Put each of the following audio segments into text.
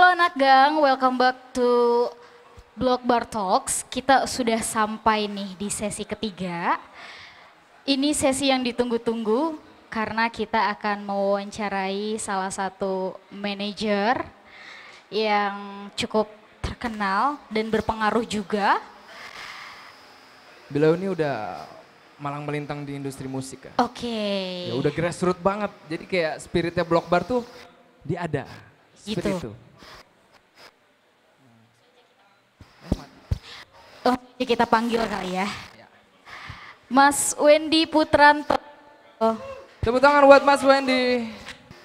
Halo anak gang, welcome back to Blog Bar Talks. Kita sudah sampai nih di sesi ketiga. Ini sesi yang ditunggu-tunggu karena kita akan mewawancarai salah satu manajer yang cukup terkenal dan berpengaruh juga. Beliau ini udah malang melintang di industri musik kan. Oke. Ya udah grassroots banget. Jadi kayak spiritnya Blok Bar tuh dia ada. Spirit Gitu. itu. Oh, kita panggil kali ya. Mas Wendy Putranto. Oh, Tepuk tangan buat Mas Wendy.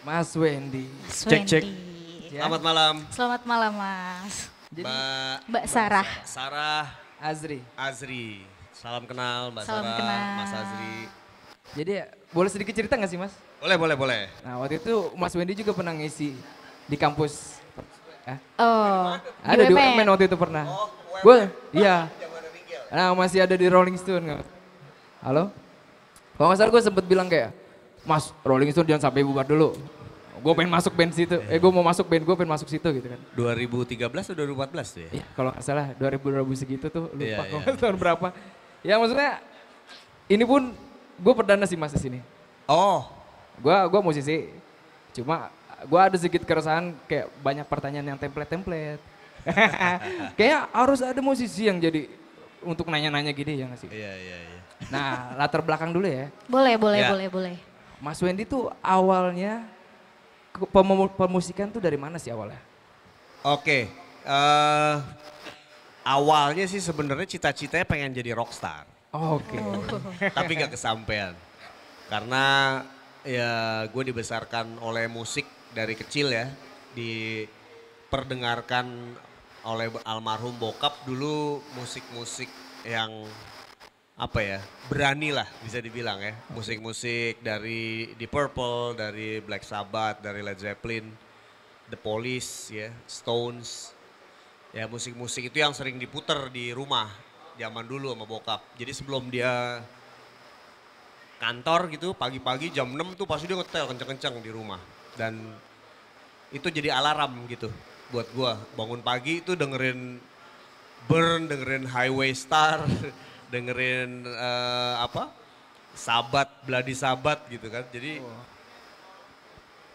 Mas Wendy. Mas Cek, cek. Wendy. Ya. Selamat malam, Selamat malam Mas. Jadi Mbak Sarah. Sarah Azri. Azri. Salam kenal Mbak Salam Sarah, kenal. Mas Azri. Jadi ya, boleh sedikit cerita gak sih Mas? Boleh. Nah waktu itu Mas Wendy juga pernah ngisi di kampus. Oh, Ada di UMN. UMN waktu itu pernah. Gue, iya. Nah masih ada di Rolling Stone nggak? Halo? Kalau nggak salah gue sempet bilang kayak, Mas Rolling Stone jangan sampai bubar dulu. Gue pengen masuk band situ, gue mau masuk band, gue pengen masuk situ gitu kan. 2013 atau 2014 tuh ya? Iya kalau nggak salah 2000 segitu tuh, lupa Iya, kalau iya. nggak tahun berapa. Ya maksudnya, ini pun gue perdana sih Mas di sini. Oh, Gue musisi, cuma gue ada sedikit keresahan kayak banyak pertanyaan yang template-template. Kayak harus ada musisi yang jadi untuk nanya-nanya gini ya nggak sih? iya. Nah latar belakang dulu ya. Boleh. Ya. Mas Wendy tuh awalnya pemusikan tuh dari mana sih awalnya? Oke. Awalnya sih sebenarnya cita-citanya pengen jadi rockstar, Oke. tapi gak kesampaian. Karena ya gue dibesarkan oleh musik dari kecil ya, diperdengarkan oleh almarhum bokap dulu musik-musik yang apa ya, berani lah bisa dibilang ya. Musik-musik dari Deep Purple, dari Black Sabbath, dari Led Zeppelin, The Police ya, Stones. Ya musik-musik itu yang sering diputer di rumah zaman dulu sama bokap. Jadi sebelum dia kantor gitu pagi-pagi jam 6 tuh pasti dia ngetel kenceng-kenceng di rumah. Dan itu jadi alarm gitu buat gua. Bangun pagi itu dengerin Burn, dengerin Highway Star, dengerin Sabbath, Bloody Sabbath gitu kan. Jadi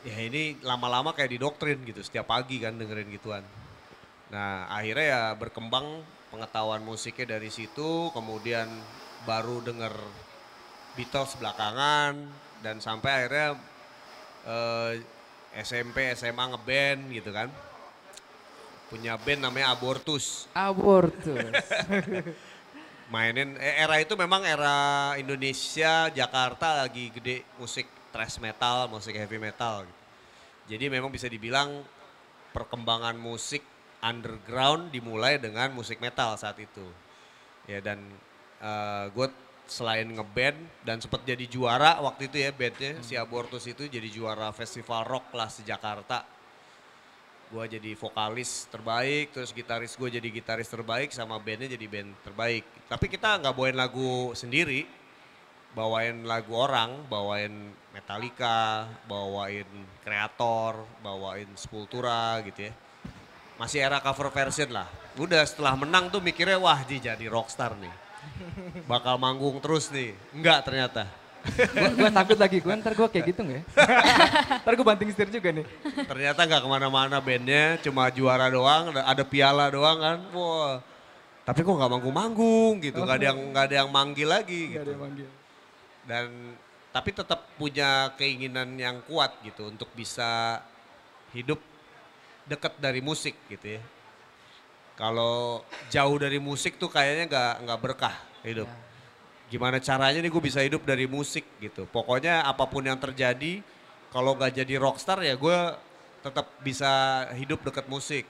ya ini lama-lama kayak didoktrin gitu setiap pagi kan dengerin gituan. Nah akhirnya ya berkembang pengetahuan musiknya dari situ, kemudian baru denger Beatles belakangan dan sampai akhirnya SMP, SMA ngeband gitu kan. Punya band namanya Abortus. Abortus. Mainin, era itu memang era Indonesia, Jakarta lagi gede musik thrash metal, musik heavy metal. Gitu. Jadi memang bisa dibilang perkembangan musik underground dimulai dengan musik metal saat itu. Ya dan gue selain ngeband dan sempat jadi juara waktu itu ya bandnya si Abortus itu jadi juara festival rock kelas di Jakarta. Gue jadi vokalis terbaik, terus gitaris gue jadi gitaris terbaik sama bandnya jadi band terbaik. Tapi kita nggak bawain lagu sendiri, bawain lagu orang, bawain Metallica, bawain Kreator, bawain Sepultura gitu ya. Masih era cover version lah. Udah setelah menang tuh mikirnya wah jadi rockstar nih. Bakal manggung terus nih. Enggak ternyata. Gue takut lagi, ntar gue kayak gitu nggak ya? Ntar gue banting setir juga nih. Ternyata nggak kemana-mana bandnya, cuma juara doang, ada piala doang kan. Wah. Tapi kok nggak manggung-manggung gitu, nggak ada yang manggil lagi Gak ada gitu. yang manggil. Dan tapi tetap punya keinginan yang kuat gitu untuk bisa hidup deket dari musik gitu ya. Kalau jauh dari musik tuh kayaknya nggak berkah hidup. Gimana caranya nih gue bisa hidup dari musik gitu. Pokoknya apapun yang terjadi, kalau nggak jadi rockstar ya gue tetap bisa hidup deket musik.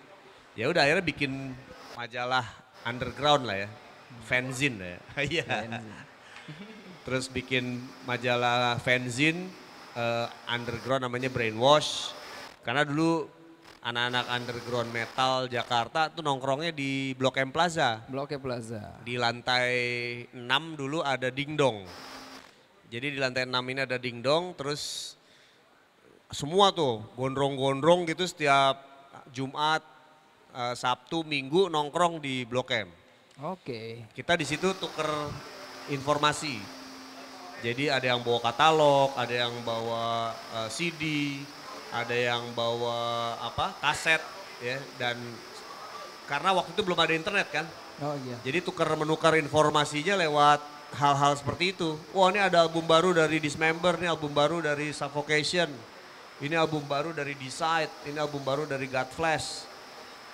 Ya udah akhirnya bikin majalah underground lah ya, fanzine lah ya. Iya. Terus bikin majalah fanzine underground namanya Brainwash. Karena dulu anak-anak underground metal Jakarta tuh nongkrongnya di Blok M Plaza. Blok M Plaza. Di lantai 6 dulu ada dingdong. Jadi di lantai 6 ini ada dingdong terus semua tuh gondrong-gondrong gitu setiap Jumat, Sabtu, Minggu nongkrong di Blok M. Oke. Kita di situ tuker informasi. Jadi ada yang bawa katalog, ada yang bawa CD, ada yang bawa kaset ya, dan karena waktu itu belum ada internet kan. Oh iya. Jadi menukar informasinya lewat hal-hal seperti itu. Wah, ini ada album baru dari Dismember, ini album baru dari Suffocation. Ini album baru dari Decide, ini album baru dari Godflesh.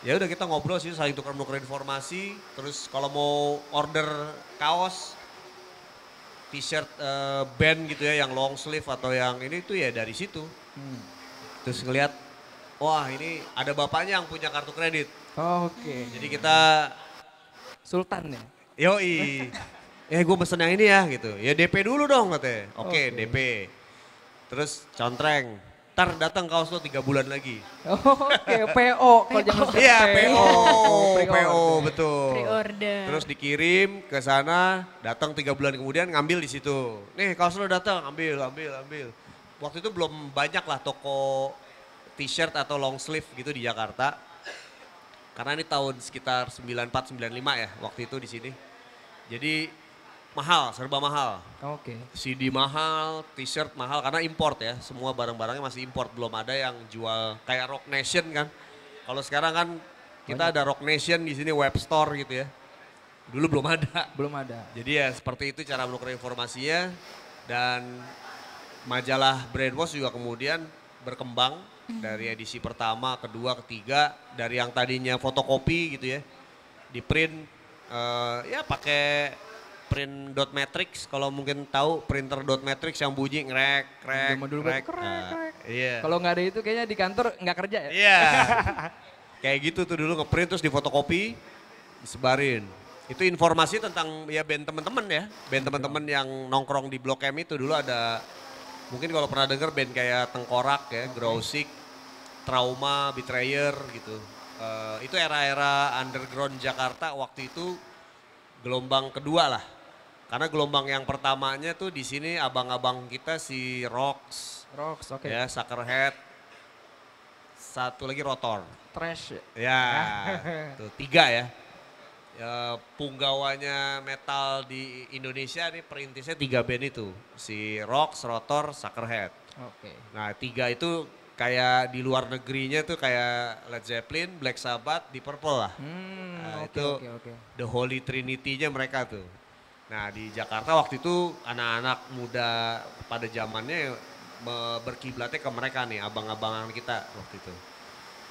Ya udah kita ngobrol sih, saling tukar-menukar informasi. Terus kalau mau order kaos, t-shirt band gitu ya, yang long sleeve atau yang ini tuh ya dari situ. Terus ngelihat, wah ini ada bapaknya yang punya kartu kredit. Oke. Jadi kita, Sultan ya? yoi, gue pesen yang ini ya gitu. Ya DP dulu dong katanya. Oke, DP. Terus contreng. Ntar datang kaos lo 3 bulan lagi. Oke, PO. Kalau jangan Iya, PO, PO, betul. Pre-order. Terus dikirim ke sana, datang 3 bulan kemudian ngambil di situ. Nih kaos lo datang, ambil. Waktu itu belum banyak lah toko t-shirt atau long sleeve gitu di Jakarta. Karena ini tahun sekitar 94-95 ya waktu itu di sini. Jadi mahal, serba mahal. Oke. CD mahal, t-shirt mahal karena import ya. Semua barang-barangnya masih import, belum ada yang jual kayak Rock Nation kan. Kalau sekarang kan kita ada Rock Nation di sini web store gitu ya. Dulu belum ada. Belum ada. Jadi ya seperti itu cara menukar informasinya, dan majalah Brainwash juga kemudian berkembang dari edisi pertama, kedua, ketiga, dari yang tadinya fotokopi gitu ya, di print ya pakai print dot matrix, kalau mungkin tahu printer dot matrix yang bunyi ngerek, krek, Zaman dulu krek. krek. Iya. Kalau nggak ada itu kayaknya di kantor nggak kerja ya? Iya. Kayak gitu tuh dulu ngeprint terus difotokopi, disebarin. Itu informasi tentang ya band teman-teman ya. Band teman-teman yang nongkrong di Blok M itu dulu ada, mungkin kalau pernah denger band kayak Tengkorak ya, Growsic, Trauma, Betrayer gitu. Itu era-era underground Jakarta waktu itu gelombang kedua lah. Karena gelombang yang pertamanya tuh di sini abang-abang kita si Rox, Rocks, oke. ya Suckerhead, satu lagi Rotor. Trash. Ya, tuh 3 ya. Ya, punggawanya metal di Indonesia nih perintisnya 3 band itu. Si Rox, Rotor, Suckerhead. Oke. Nah 3 itu kayak di luar negerinya tuh kayak Led Zeppelin, Black Sabbath, Deep Purple lah. Nah, Oke, itu oke. the holy trinity-nya mereka tuh. Nah di Jakarta waktu itu anak-anak muda pada zamannya berkiblatnya ke mereka nih, abang-abangan kita waktu itu.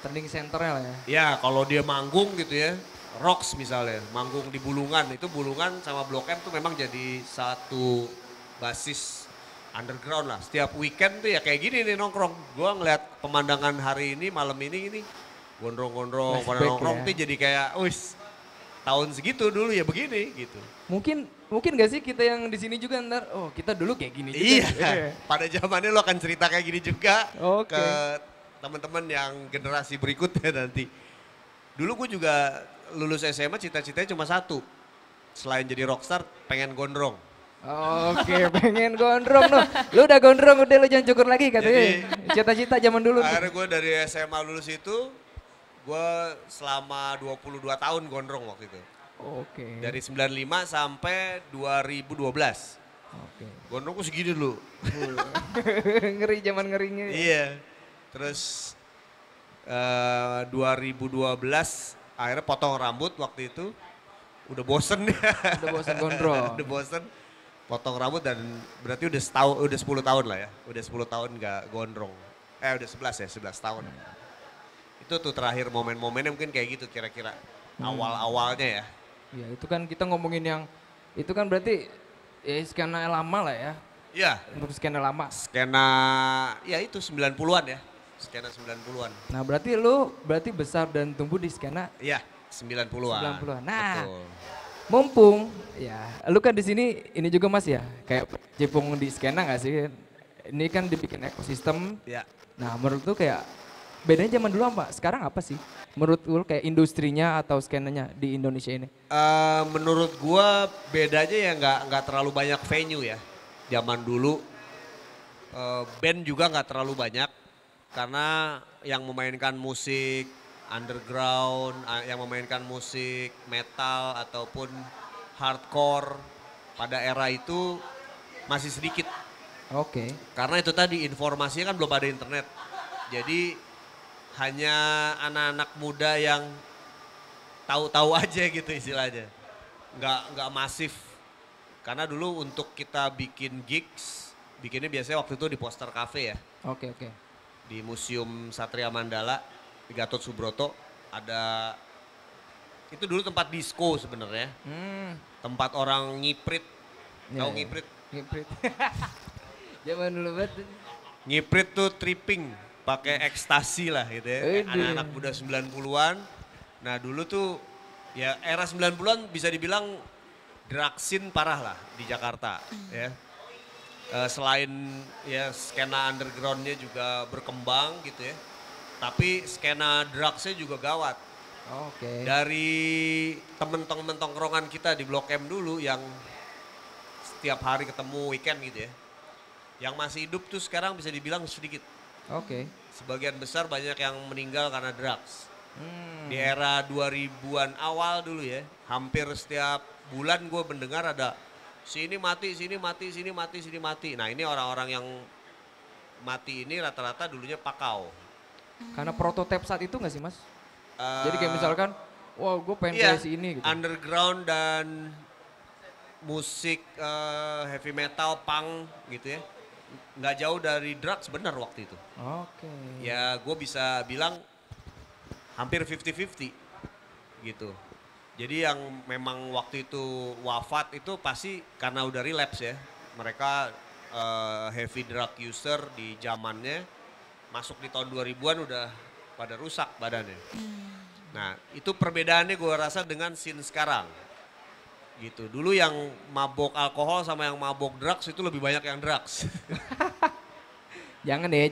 Trending centernya lah ya. Ya kalau dia manggung gitu ya, Rocks misalnya, manggung di Bulungan, itu Bulungan sama Blok M tuh memang jadi satu basis underground lah. Setiap weekend tuh ya kayak gini nih nongkrong. Gua ngeliat pemandangan hari ini, malam ini gondrong-gondrong, pada Flashback nongkrong ya. tuh jadi kayak, wis tahun segitu dulu ya begini gitu. Mungkin gak sih kita yang di sini juga ntar, oh kita dulu kayak gini juga. Iya, pada zamannya lo akan cerita kayak gini juga Oke. ke teman-teman yang generasi berikutnya nanti. Dulu gue juga lulus SMA cita-citanya cuma satu. Selain jadi rockstar, pengen gondrong. Oke, pengen gondrong loh. Lu udah gondrong, udah lu jangan cukur lagi katanya. Jadi- Cita-cita zaman dulu. Akhirnya gue dari SMA lulus itu, gue selama 22 tahun gondrong waktu itu. Oke. Dari 95 sampai 2012. Oke. Gondrong gue segini dulu. Ngeri zaman ngerinya. Iya. Terus 2012 akhirnya potong rambut waktu itu. Udah bosen ya. Udah bosan gondrong. Udah bosen. Potong rambut dan berarti udah 10 tahun lah ya. Udah 10 tahun gak gondrong. Udah 11 ya, 11 tahun. Itu tuh terakhir momen-momennya mungkin kayak gitu kira-kira. Awal-awalnya ya. Ya itu kan kita ngomongin yang, itu kan berarti ya skena lama lah ya. Iya, Untuk skena lama. skena ya itu 90-an ya. Skena 90-an. Nah berarti besar dan tumbuh di skena Iya, 90-an. 90-an. Nah, Betul. mumpung ya lu kan di sini ini juga Mas ya, kayak cipung di skena gak sih? Ini kan dibikin ekosistem. Ya. Nah menurut lu kayak bedanya zaman dulu apa? Sekarang apa sih? Menurut lu kayak industrinya atau skenanya di Indonesia ini? Menurut gua bedanya ya nggak terlalu banyak venue ya. Zaman dulu band juga nggak terlalu banyak karena yang memainkan musik underground yang memainkan musik metal ataupun hardcore pada era itu masih sedikit. Oke. Karena itu tadi informasinya kan belum ada internet. Jadi hanya anak-anak muda yang tahu-tahu aja gitu istilahnya. Nggak masif. Karena dulu untuk kita bikin gigs, bikinnya biasanya waktu itu di Poster Cafe ya. Oke. Di Museum Satria Mandala, di Gatot Subroto ada itu dulu tempat disco sebenarnya. Tempat orang ngiprit. Tahu ngiprit? Ngiprit. Zaman dulu banget. Ngiprit tuh tripping, pakai ekstasi lah gitu ya. Anak-anak muda 90-an. Nah dulu tuh ya era 90-an bisa dibilang drug scene parah lah di Jakarta ya. Selain ya skena undergroundnya juga berkembang gitu ya. Tapi skena drugsnya juga gawat. Oke. Dari temen-temen tongkrongan kita di Blok M dulu yang setiap hari ketemu weekend gitu ya. Yang masih hidup tuh sekarang bisa dibilang sedikit. Oke. Sebagian besar banyak yang meninggal karena drugs. Di era 2000-an awal dulu ya, hampir setiap bulan gue mendengar ada sini mati, sini mati, sini mati, sini mati. Nah ini orang-orang yang mati ini rata-rata dulunya pakau. Karena prototipe saat itu nggak sih mas? Jadi kayak misalkan, wah gue pengen Iya, kayak si ini gitu. underground dan musik heavy metal, punk gitu ya. Nggak jauh dari drugs benar waktu itu. Oke. Ya gue bisa bilang hampir 50-50 gitu. Jadi yang memang waktu itu wafat itu pasti karena udah relapse ya. Mereka heavy drug user di zamannya, masuk di tahun 2000-an udah pada rusak badannya. Nah itu perbedaannya gue rasa dengan scene sekarang. Gitu. Dulu yang mabok alkohol sama yang mabok drugs itu lebih banyak yang drugs. Jangan deh.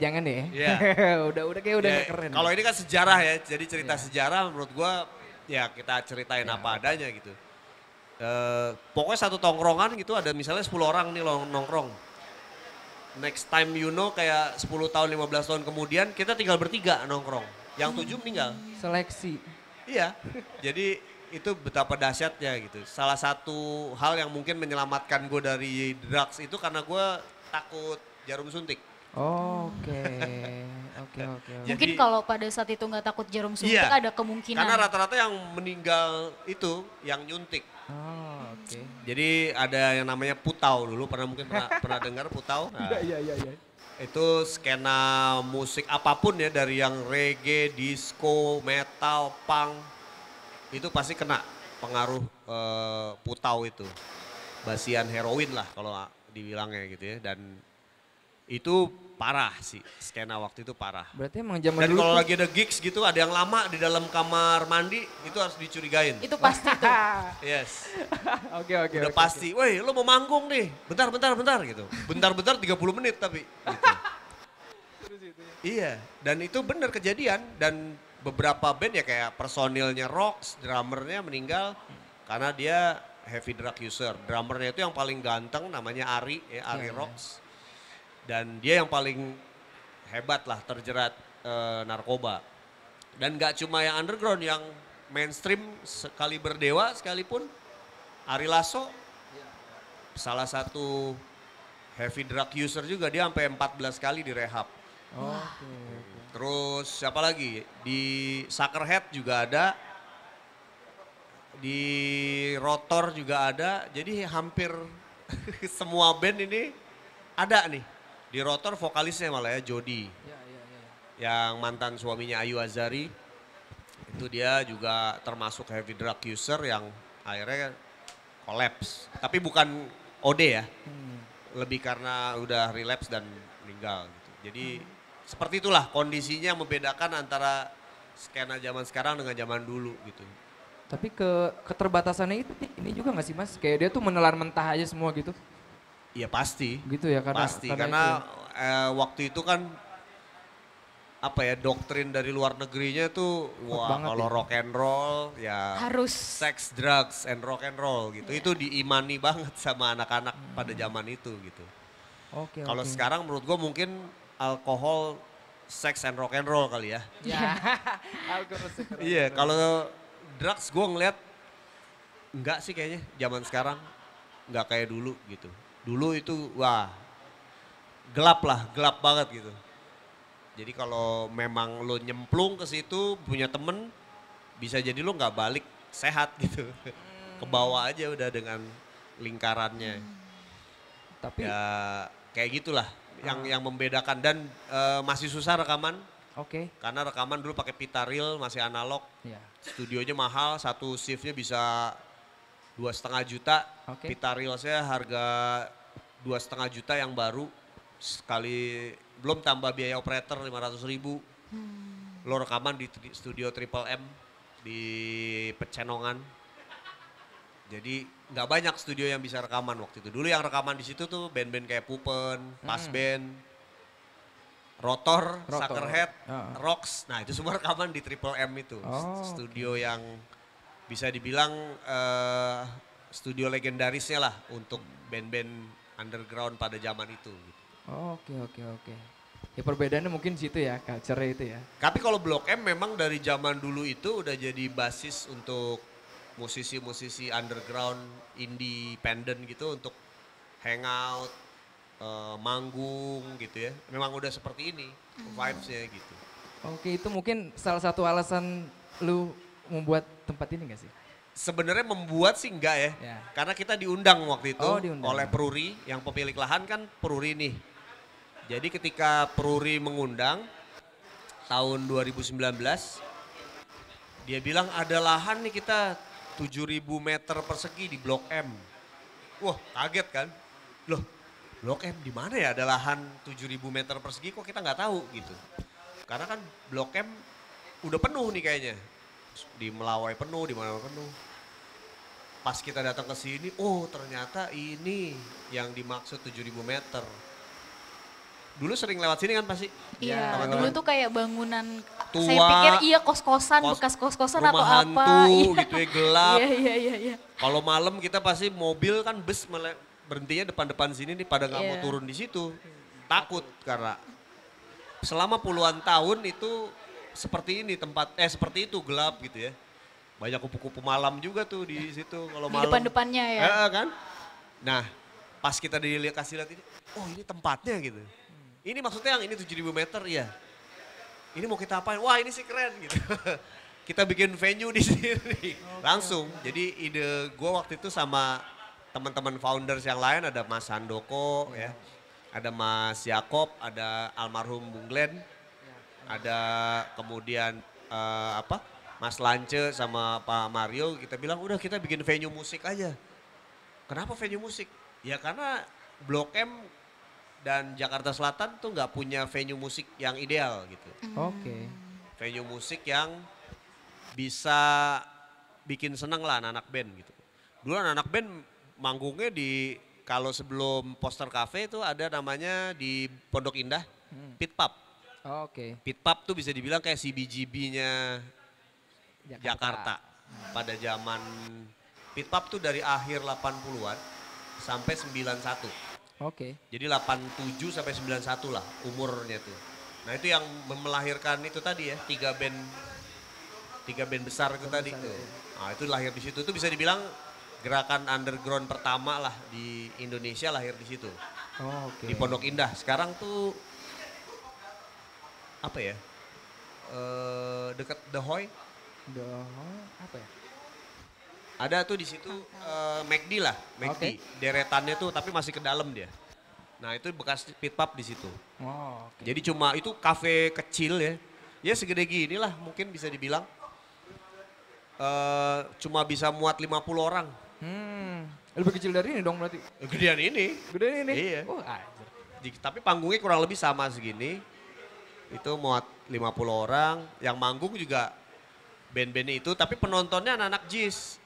Iya. udah kayak udah Ya, nggak keren. kalau ini kan sejarah ya, jadi cerita sejarah menurut gua ya kita ceritain apa adanya gitu. Pokoknya satu tongkrongan gitu ada misalnya 10 orang nih nongkrong. Next time you know kayak 10 tahun 15 tahun kemudian kita tinggal bertiga nongkrong. Yang 7 meninggal. Seleksi. Iya, jadi itu betapa dahsyatnya gitu. Salah satu hal yang mungkin menyelamatkan gue dari drugs itu karena gue takut jarum suntik. Oke. Mungkin kalau pada saat itu nggak takut jarum suntik Iya, ada kemungkinan. karena rata-rata yang meninggal itu yang nyuntik. Oh, oke. Jadi ada yang namanya putau dulu, pernah dengar putau? Nah, Iya. itu skena musik apapun ya dari yang reggae, disco, metal, punk. Itu pasti kena pengaruh putau itu. Basian heroin lah kalau dibilangnya gitu ya. Dan itu parah sih, skena waktu itu parah. Berarti emang zaman Dan dulu kalau tuh- lagi ada gigs gitu ada yang lama di dalam kamar mandi itu harus dicurigain. Itu pasti tuh. Yes, Oke. udah pasti. Woi lo mau manggung nih, bentar gitu. Bentar 30 menit tapi. Gitu. Iya, dan itu benar kejadian dan beberapa band ya kayak personilnya Rocks, drummernya meninggal karena dia heavy drug user. Drummernya itu yang paling ganteng namanya Ari, Ari Rocks. Dan dia yang paling hebat lah terjerat narkoba. Dan gak cuma yang underground, yang mainstream sekali berdewa sekalipun. Ari Lasso, salah satu heavy drug user juga, dia sampai 14 kali direhab. Oke. Terus siapa lagi? Di Suckerhead juga ada. Di Rotor juga ada. Jadi hampir semua band ini ada nih. Di Rotor vokalisnya malah ya Jody. Yang mantan suaminya Ayu Azari. Itu dia juga termasuk heavy drug user yang akhirnya collapse. Tapi bukan OD ya. Lebih karena udah relapse dan meninggal gitu. Jadi seperti itulah kondisinya membedakan antara skena zaman sekarang dengan zaman dulu gitu. Tapi keterbatasannya itu ini juga nggak sih mas? Kayak dia tuh menelan mentah aja semua gitu. Iya pasti. Gitu ya karena Pasti karena waktu itu kan apa ya doktrin dari luar negerinya tuh wah banget kalau ya. rock and roll ya Harus. sex, drugs and rock and roll gitu. Itu diimani banget sama anak-anak pada zaman itu gitu. Oke. Kalau sekarang menurut gue mungkin alkohol sex and rock and roll kali ya. Ya, alkohol sekarang. Iya, kalau drugs gue ngeliat enggak sih kayaknya zaman sekarang. Enggak kayak dulu gitu. Dulu itu wah gelap lah, gelap banget gitu. Jadi kalau memang lo nyemplung ke situ punya temen bisa jadi lo nggak balik sehat gitu. Ke bawah aja udah dengan lingkarannya. Tapi Ya kayak gitulah yang membedakan dan masih susah rekaman oke. karena rekaman dulu pakai pita reel masih analog. Ya. Studionya mahal, satu shiftnya bisa 2,5 juta. Oke. Pita reelsnya harga 2,5 juta yang baru sekali, belum tambah biaya operator 500.000. Lo rekaman di studio Triple M di Pecenongan. Jadi nggak banyak studio yang bisa rekaman waktu itu. Dulu yang rekaman di situ tuh band-band kayak Pupen, Pas Band, Rotor, Suckerhead, Rocks. Nah itu semua rekaman di Triple M itu. Studio yang bisa dibilang studio legendarisnya lah untuk band-band underground pada zaman itu. Oke. Ya perbedaannya mungkin situ ya, culture itu ya. Tapi kalau Blok M memang dari zaman dulu itu udah jadi basis untuk musisi-musisi underground, independent gitu untuk hangout, manggung gitu ya. Memang udah seperti ini vibes-nya gitu. Oke, itu mungkin salah satu alasan lu membuat tempat ini gak sih? Sebenarnya membuat sih enggak ya. Ya. Karena kita diundang waktu itu Diundang. oleh Peruri, yang pemilik lahan kan Peruri nih. Jadi ketika Peruri mengundang tahun 2019, dia bilang ada lahan nih kita 7.000 meter persegi di Blok M. Wah kaget kan. Loh Blok M di mana ya ada lahan 7.000 meter persegi kok kita nggak tahu gitu. Karena kan Blok M udah penuh nih kayaknya. Di Melawai penuh, di mana penuh. Pas kita datang ke sini, oh ternyata ini yang dimaksud 7.000 meter. Dulu sering lewat sini kan pasti? Iya, teman-teman. dulu tuh kayak bangunan, Tua, saya pikir iya kos-kosan, bekas kos-kosan atau rumah apa. hantu gitu ya, gelap. Iya. Kalau malam kita pasti mobil kan bus berhentinya depan-depan sini nih pada nggak mau Iya. turun di situ. Takut karena selama puluhan tahun itu seperti ini seperti itu gelap gitu ya. Banyak kupu-kupu malam juga tuh di situ kalau Di malam. depan-depannya ya. Kan? Nah, pas kita kasih lihat ini, oh ini tempatnya gitu. Ini maksudnya yang ini 7.000 meter ya. Ini mau kita apain? Wah ini sih keren gitu. Kita bikin venue di sini. Langsung. Jadi ide gue waktu itu sama teman-teman founders yang lain ada Mas Handoko ya. Ada Mas Yakob, ada almarhum Bung Glenn. Ada kemudian Mas Lance sama Pak Mario, kita bilang udah kita bikin venue musik aja. Kenapa venue musik? Ya karena Blok M dan Jakarta Selatan tuh nggak punya venue musik yang ideal gitu. Oke. Venue musik yang bisa bikin seneng lah anak-anak band gitu. Dulu anak-anak band manggungnya kalau sebelum Poster Cafe itu ada namanya di Pondok Indah, Pit Pub. Oke. Pit Pub tuh bisa dibilang kayak CBGB-nya Jakarta. Pada zaman Pit Pub tuh dari akhir 80-an sampai 91. Oke. Jadi 87 sampai 91 lah umurnya tuh. Nah itu yang melahirkan itu tadi ya, tiga band besar itu tadi tuh. Nah itu lahir di situ, itu bisa dibilang gerakan underground pertama lah di Indonesia lahir di situ. Oke. Di Pondok Indah. Sekarang tuh apa ya? Dekat The Hoy. Apa ya? Ada tuh di situ McD lah, McD. Deretannya tuh tapi masih ke dalam dia. Nah itu bekas pit pub di situ. Oke. Jadi cuma itu kafe kecil ya. Ya segede gini lah mungkin bisa dibilang. Cuma bisa muat 50 orang. Lebih kecil dari ini dong berarti. Gedean ini. Gede ini. Iya. Anjir. Tapi panggungnya kurang lebih sama segini. Itu muat 50 orang. Yang manggung juga band-bandnya itu. Tapi penontonnya anak-anak jis.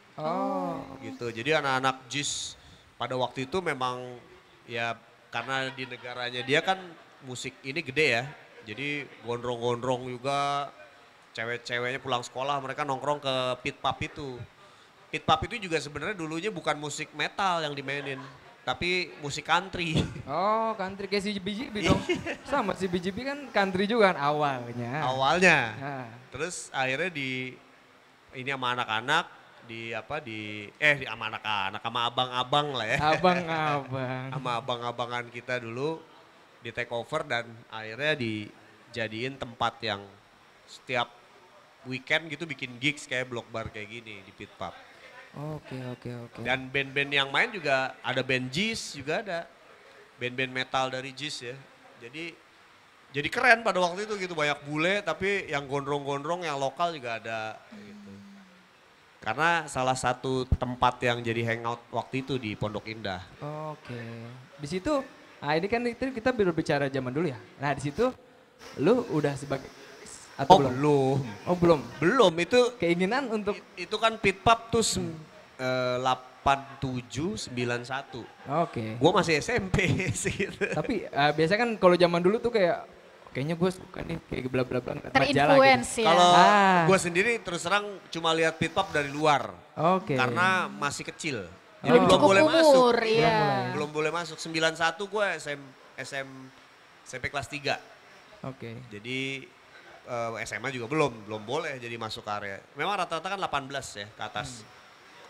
Gitu. Jadi anak-anak jis pada waktu itu memang ya karena di negaranya dia kan musik ini gede ya. Jadi gondrong-gondrong juga. Cewek-ceweknya pulang sekolah mereka nongkrong ke pit pub itu. Pit pub itu juga sebenarnya dulunya bukan musik metal yang dimainin. tapi musik country. Oh, country kayak si BGB dong. Sama si BGB kan country juga kan awalnya. Awalnya. Nah, Terus akhirnya ini sama anak-anak, sama anak-anak, sama abang-abang lah ya. abang-abang. Sama abang-abangan kita dulu di take over dan akhirnya dijadiin tempat yang setiap weekend gitu bikin gigs kayak Block Bar kayak gini di Pit Pub. Oke. Dan band-band yang main juga ada band Jizz juga ada. Band-band metal dari Jizz ya. Jadi keren pada waktu itu gitu, banyak bule tapi yang gondrong-gondrong yang lokal juga ada gitu. Karena salah satu tempat yang jadi hangout waktu itu di Pondok Indah. Oke. Di situ, ini kan kita berbicara zaman dulu ya. Nah di situ lu udah sebagai atau belum? Belum. Oh belum. Belum itu Keinginan untuk itu kan Pit Pub tuh 87 91. Oke. Gue masih SMP sih gitu. Tapi biasanya kan kalau zaman dulu tuh kayaknya gue suka nih kayak bla bla bla majalah gitu. Terinfluence ya. Kalau Ah. gue sendiri terus terang cuma lihat Pit Pub dari luar. Oke. Karena masih kecil. Oh. Jadi belum Cukup boleh masuk. umur, iya. Belum boleh masuk. 91 gue SMP kelas 3. Oke. Jadi SMA juga belum boleh jadi masuk area. Memang rata-rata kan 18 ya ke atas.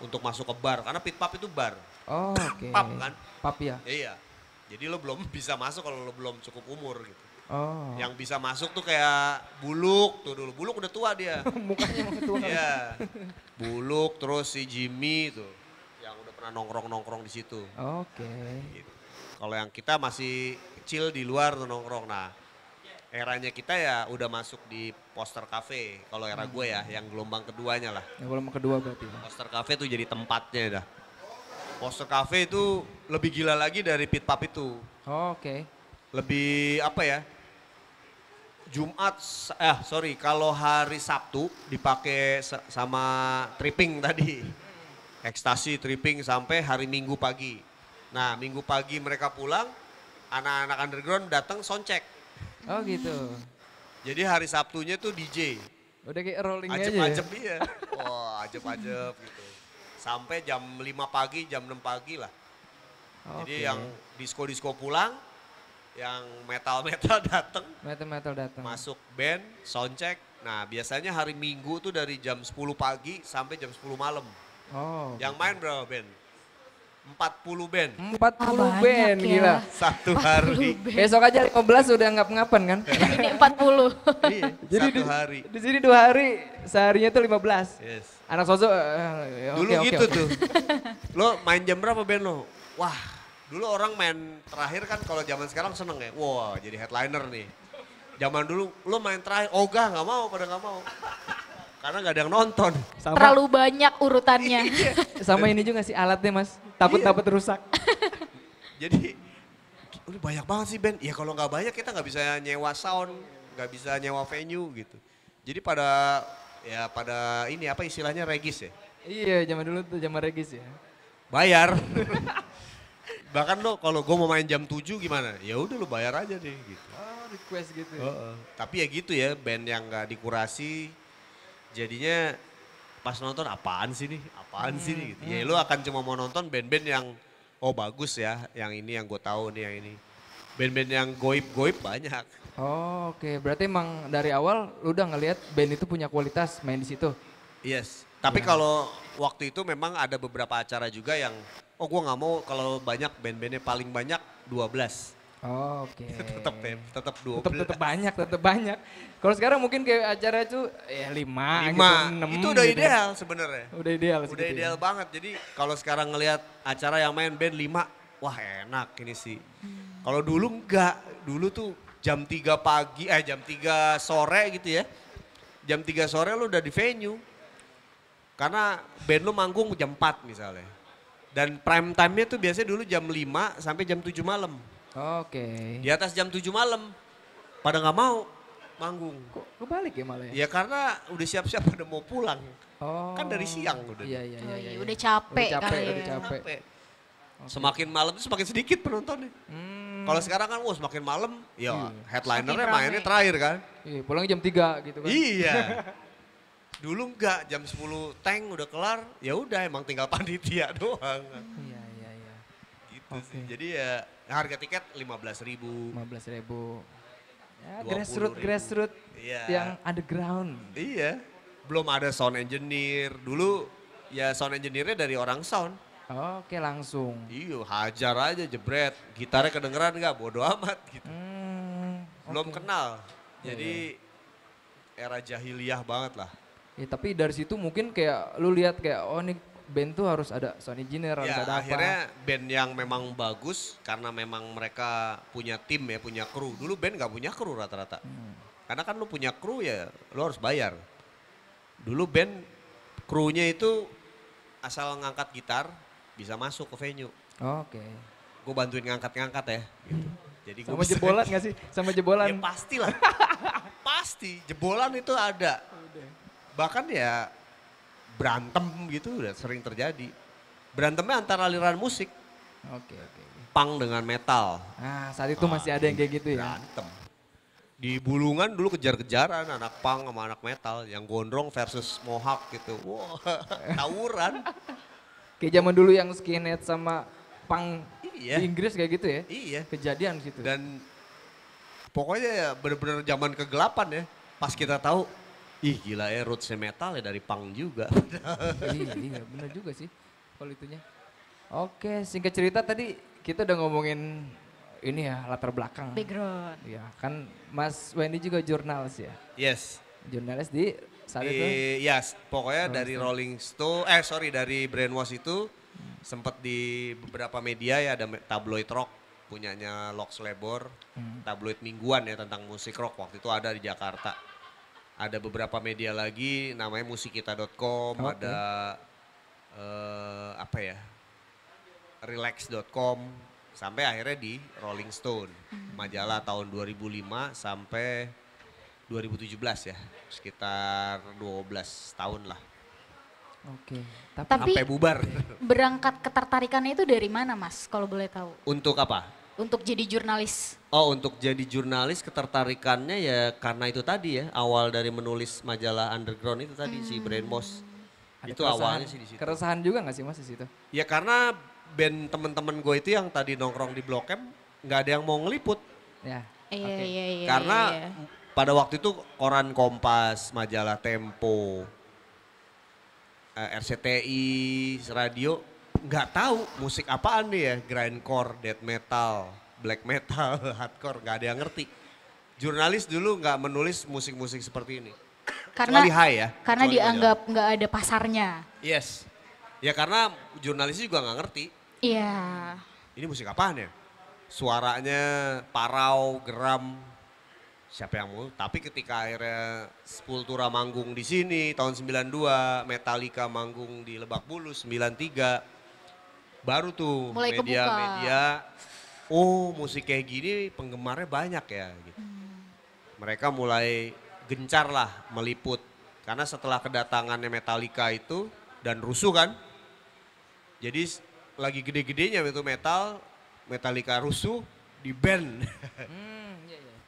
Untuk masuk ke bar. Karena Pit Pub itu bar. Oh, oke. Pub kan? Pub ya. Iya. Jadi lo belum bisa masuk kalau lo belum cukup umur gitu. Oh. Yang bisa masuk tuh kayak Buluk tuh dulu. Buluk udah tua dia. Mukanya mau tua. Iya. Buluk terus si Jimmy tuh. Yang udah pernah nongkrong-nongkrong di situ. Oke. Gitu. Kalau yang kita masih kecil di luar tuh nongkrong. Nah, eranya kita ya udah masuk di Poster Cafe. Kalau era gue ya, yang gelombang keduanya lah. Yang kalau kedua berarti. Poster Cafe tuh jadi tempatnya dah. Poster Cafe itu lebih gila lagi dari Pit Pub itu. Oke. Lebih apa ya? Kalau hari Sabtu dipakai sama tripping tadi. Ekstasi tripping sampai hari Minggu pagi. Nah, Minggu pagi mereka pulang, anak-anak underground datang soundcheck. Oh gitu. Jadi hari Sabtunya tuh DJ. Udah kayak rolling aja ya? Ajep-ajep dia. Wah, ajep-ajep gitu. Sampai jam 5 pagi, jam 6 pagi lah. Jadi Oke. yang disco-disco pulang, yang metal-metal datang, Metal datang. masuk band, soundcheck. Nah, biasanya hari Minggu tuh dari jam 10 pagi sampai jam 10 malam. Oh. Yang main berapa band? 40 band 40 banyak band ya. gila. satu hari. Besok aja 15 udah ngap-ngapan kan? Ini 40. Iya, Jadi satu hari. Di sini 2 hari, seharinya tuh 15. Yes. Anak sosok Dulu gitu tuh. Lo main jam berapa band lo? Wah, dulu orang main terakhir kan kalau zaman sekarang seneng ya. Wah, jadi headliner nih. Zaman dulu lo main terakhir, ogah nggak mau, pada nggak mau. Karena nggak ada yang nonton. Sama, Terlalu banyak urutannya. sama ini juga sih alatnya mas, takut rusak. Jadi, udah banyak banget sih band. Ya kalau nggak banyak kita nggak bisa nyewa sound, nggak bisa nyewa venue gitu. Jadi pada ini apa istilahnya regis ya. Iya zaman dulu tuh zaman regis ya. Bayar. Bahkan lo kalau gue mau main jam 7 gimana? Ya udah lo bayar aja deh gitu. Oh request gitu ya. Tapi ya gitu ya, band yang nggak dikurasi jadinya pas nonton apaan sih nih? Apaan sih nih gitu. Ya lo akan cuma mau nonton band-band yang oh bagus ya, yang ini yang gue tahu nih yang ini. Band-band yang goib-goib banyak. Oh oke, berarti emang dari awal lu udah ngelihat band itu punya kualitas main di situ. Yes. Tapi kalau waktu itu memang ada beberapa acara juga yang oh gue nggak mau kalau banyak band-bandnya paling banyak 12. Oh, oke. tetap 12. Tetap banyak. Kalau sekarang mungkin kayak acara itu ya 5 gitu, 6 Itu udah gitu. ideal sebenarnya. Udah ideal Udah segitu ya. ideal banget. Jadi kalau sekarang ngelihat acara yang main band 5, wah enak ini sih. Kalau dulu enggak. Dulu tuh jam 3 pagi, jam 3 sore gitu ya. Jam 3 sore lu udah di venue. Karena band lu manggung jam 4 misalnya. Dan prime time-nya tuh biasanya dulu jam 5 sampai jam 7 malam. Oke. Di atas jam 7 malam. Pada nggak mau manggung. Kok kebalik ya malah ya? Ya karena udah siap-siap pada mau pulang. Oh. Kan dari siang udah. Iya, iya, Oh iya. iya, udah capek kali ya. Udah capek. Capek. Semakin malam tuh semakin sedikit penontonnya. Kalau sekarang kan semakin malam ya headlinernya Semakin mainnya rame. terakhir kan. Iya, pulang jam 3 gitu kan. Iya. Dulu enggak, jam 10 tank udah kelar, ya udah emang tinggal panitia doang. Iya, iya, iya. Gitu gitu sih. Jadi ya harga tiket 15.000. 15.000. Ya, 20.000. grassroots Iya. yang underground. Iya. Belum ada sound engineer. Dulu ya sound engineer-nya dari orang sound. Oke, langsung. Iya, hajar aja jebret. Gitarnya kedengeran nggak? Bodo amat gitu. Belum oke. kenal. Jadi era jahiliyah banget lah. Ya, tapi dari situ mungkin kayak lu lihat kayak oh nih band tuh harus ada sound engineer, harus Ya ada apa. akhirnya band yang memang bagus karena memang mereka punya tim ya, punya kru. Dulu band nggak punya kru rata-rata. Karena kan lu punya kru ya lu harus bayar. Dulu band krunya itu asal ngangkat gitar bisa masuk ke venue. Oke. Gue bantuin ngangkat-ngangkat ya. Gitu. Jadi gua Sama bisa- jebolan gak sih? Sama jebolan. Ya pastilah. Pasti jebolan itu ada. Bahkan ya berantem gitu udah sering terjadi. Berantemnya antara aliran musik, Oke. punk dengan metal. Nah, saat itu masih ada yang kayak gitu ya. Berantem. Di Bulungan dulu kejar-kejaran anak punk sama anak metal. Yang gondrong versus mohawk gitu. Wah, tawuran. Kayak zaman dulu yang skinhead sama punk Iya. di Inggris kayak gitu ya. Iya. Kejadian gitu. Dan pokoknya ya bener-bener zaman kegelapan ya. Pas kita tahu, ih gila ya rootsnya metal ya dari punk juga. iya, benar juga sih kalau itunya. Oke, singkat cerita tadi kita udah ngomongin ini ya latar belakang. Background. Ya, kan Mas Wendy juga jurnalis ya. Yes. Jurnalis di saat itu. Yes, pokoknya dari Rolling Stone, dari Brainwash itu sempat di beberapa media ya ada tabloid rock punyanya Lox Labor, tabloid mingguan ya tentang musik rock waktu itu ada di Jakarta. Ada beberapa media lagi namanya musikkita.com, Oke. ada relax.com sampai akhirnya di Rolling Stone, majalah tahun 2005 sampai 2017 ya, sekitar 12 tahun lah. Oke. Tapi Tapi Sampai bubar. berangkat ketertarikannya itu dari mana Mas kalau boleh tahu? Untuk apa? Untuk jadi jurnalis. Oh, untuk jadi jurnalis ketertarikannya ya karena itu tadi ya, awal dari menulis majalah underground itu tadi si Brainwash. ada Itu awalnya sih di situ. Keresahan juga gak sih Mas di situ? Ya karena band temen-temen gue itu yang tadi nongkrong di Blok M nggak ada yang mau ngeliput. Ya. Iya, Oke. iya. Karena iya. pada waktu itu koran Kompas, majalah Tempo, RCTI, radio nggak tahu musik apaan nih ya, grindcore, death metal, black metal, hardcore, nggak ada yang ngerti. Jurnalis dulu nggak menulis musik-musik seperti ini. Karena Kecuali Hai ya. karena kecuali dianggap nggak ada pasarnya. majalah. Yes. Ya karena jurnalis juga nggak ngerti. Iya. Ini musik apaan ya? Suaranya parau, geram, siapa yang mau? Tapi ketika akhirnya Sepultura manggung di sini tahun 92, Metallica manggung di Lebak Bulus 93, baru tuh Mulai kebuka. media-media, oh musik kayak gini penggemarnya banyak ya. Gitu. Mereka mulai gencar lah meliput. Karena setelah kedatangannya Metallica itu dan rusuh kan, jadi lagi gede-gedenya itu Metallica rusuh di band.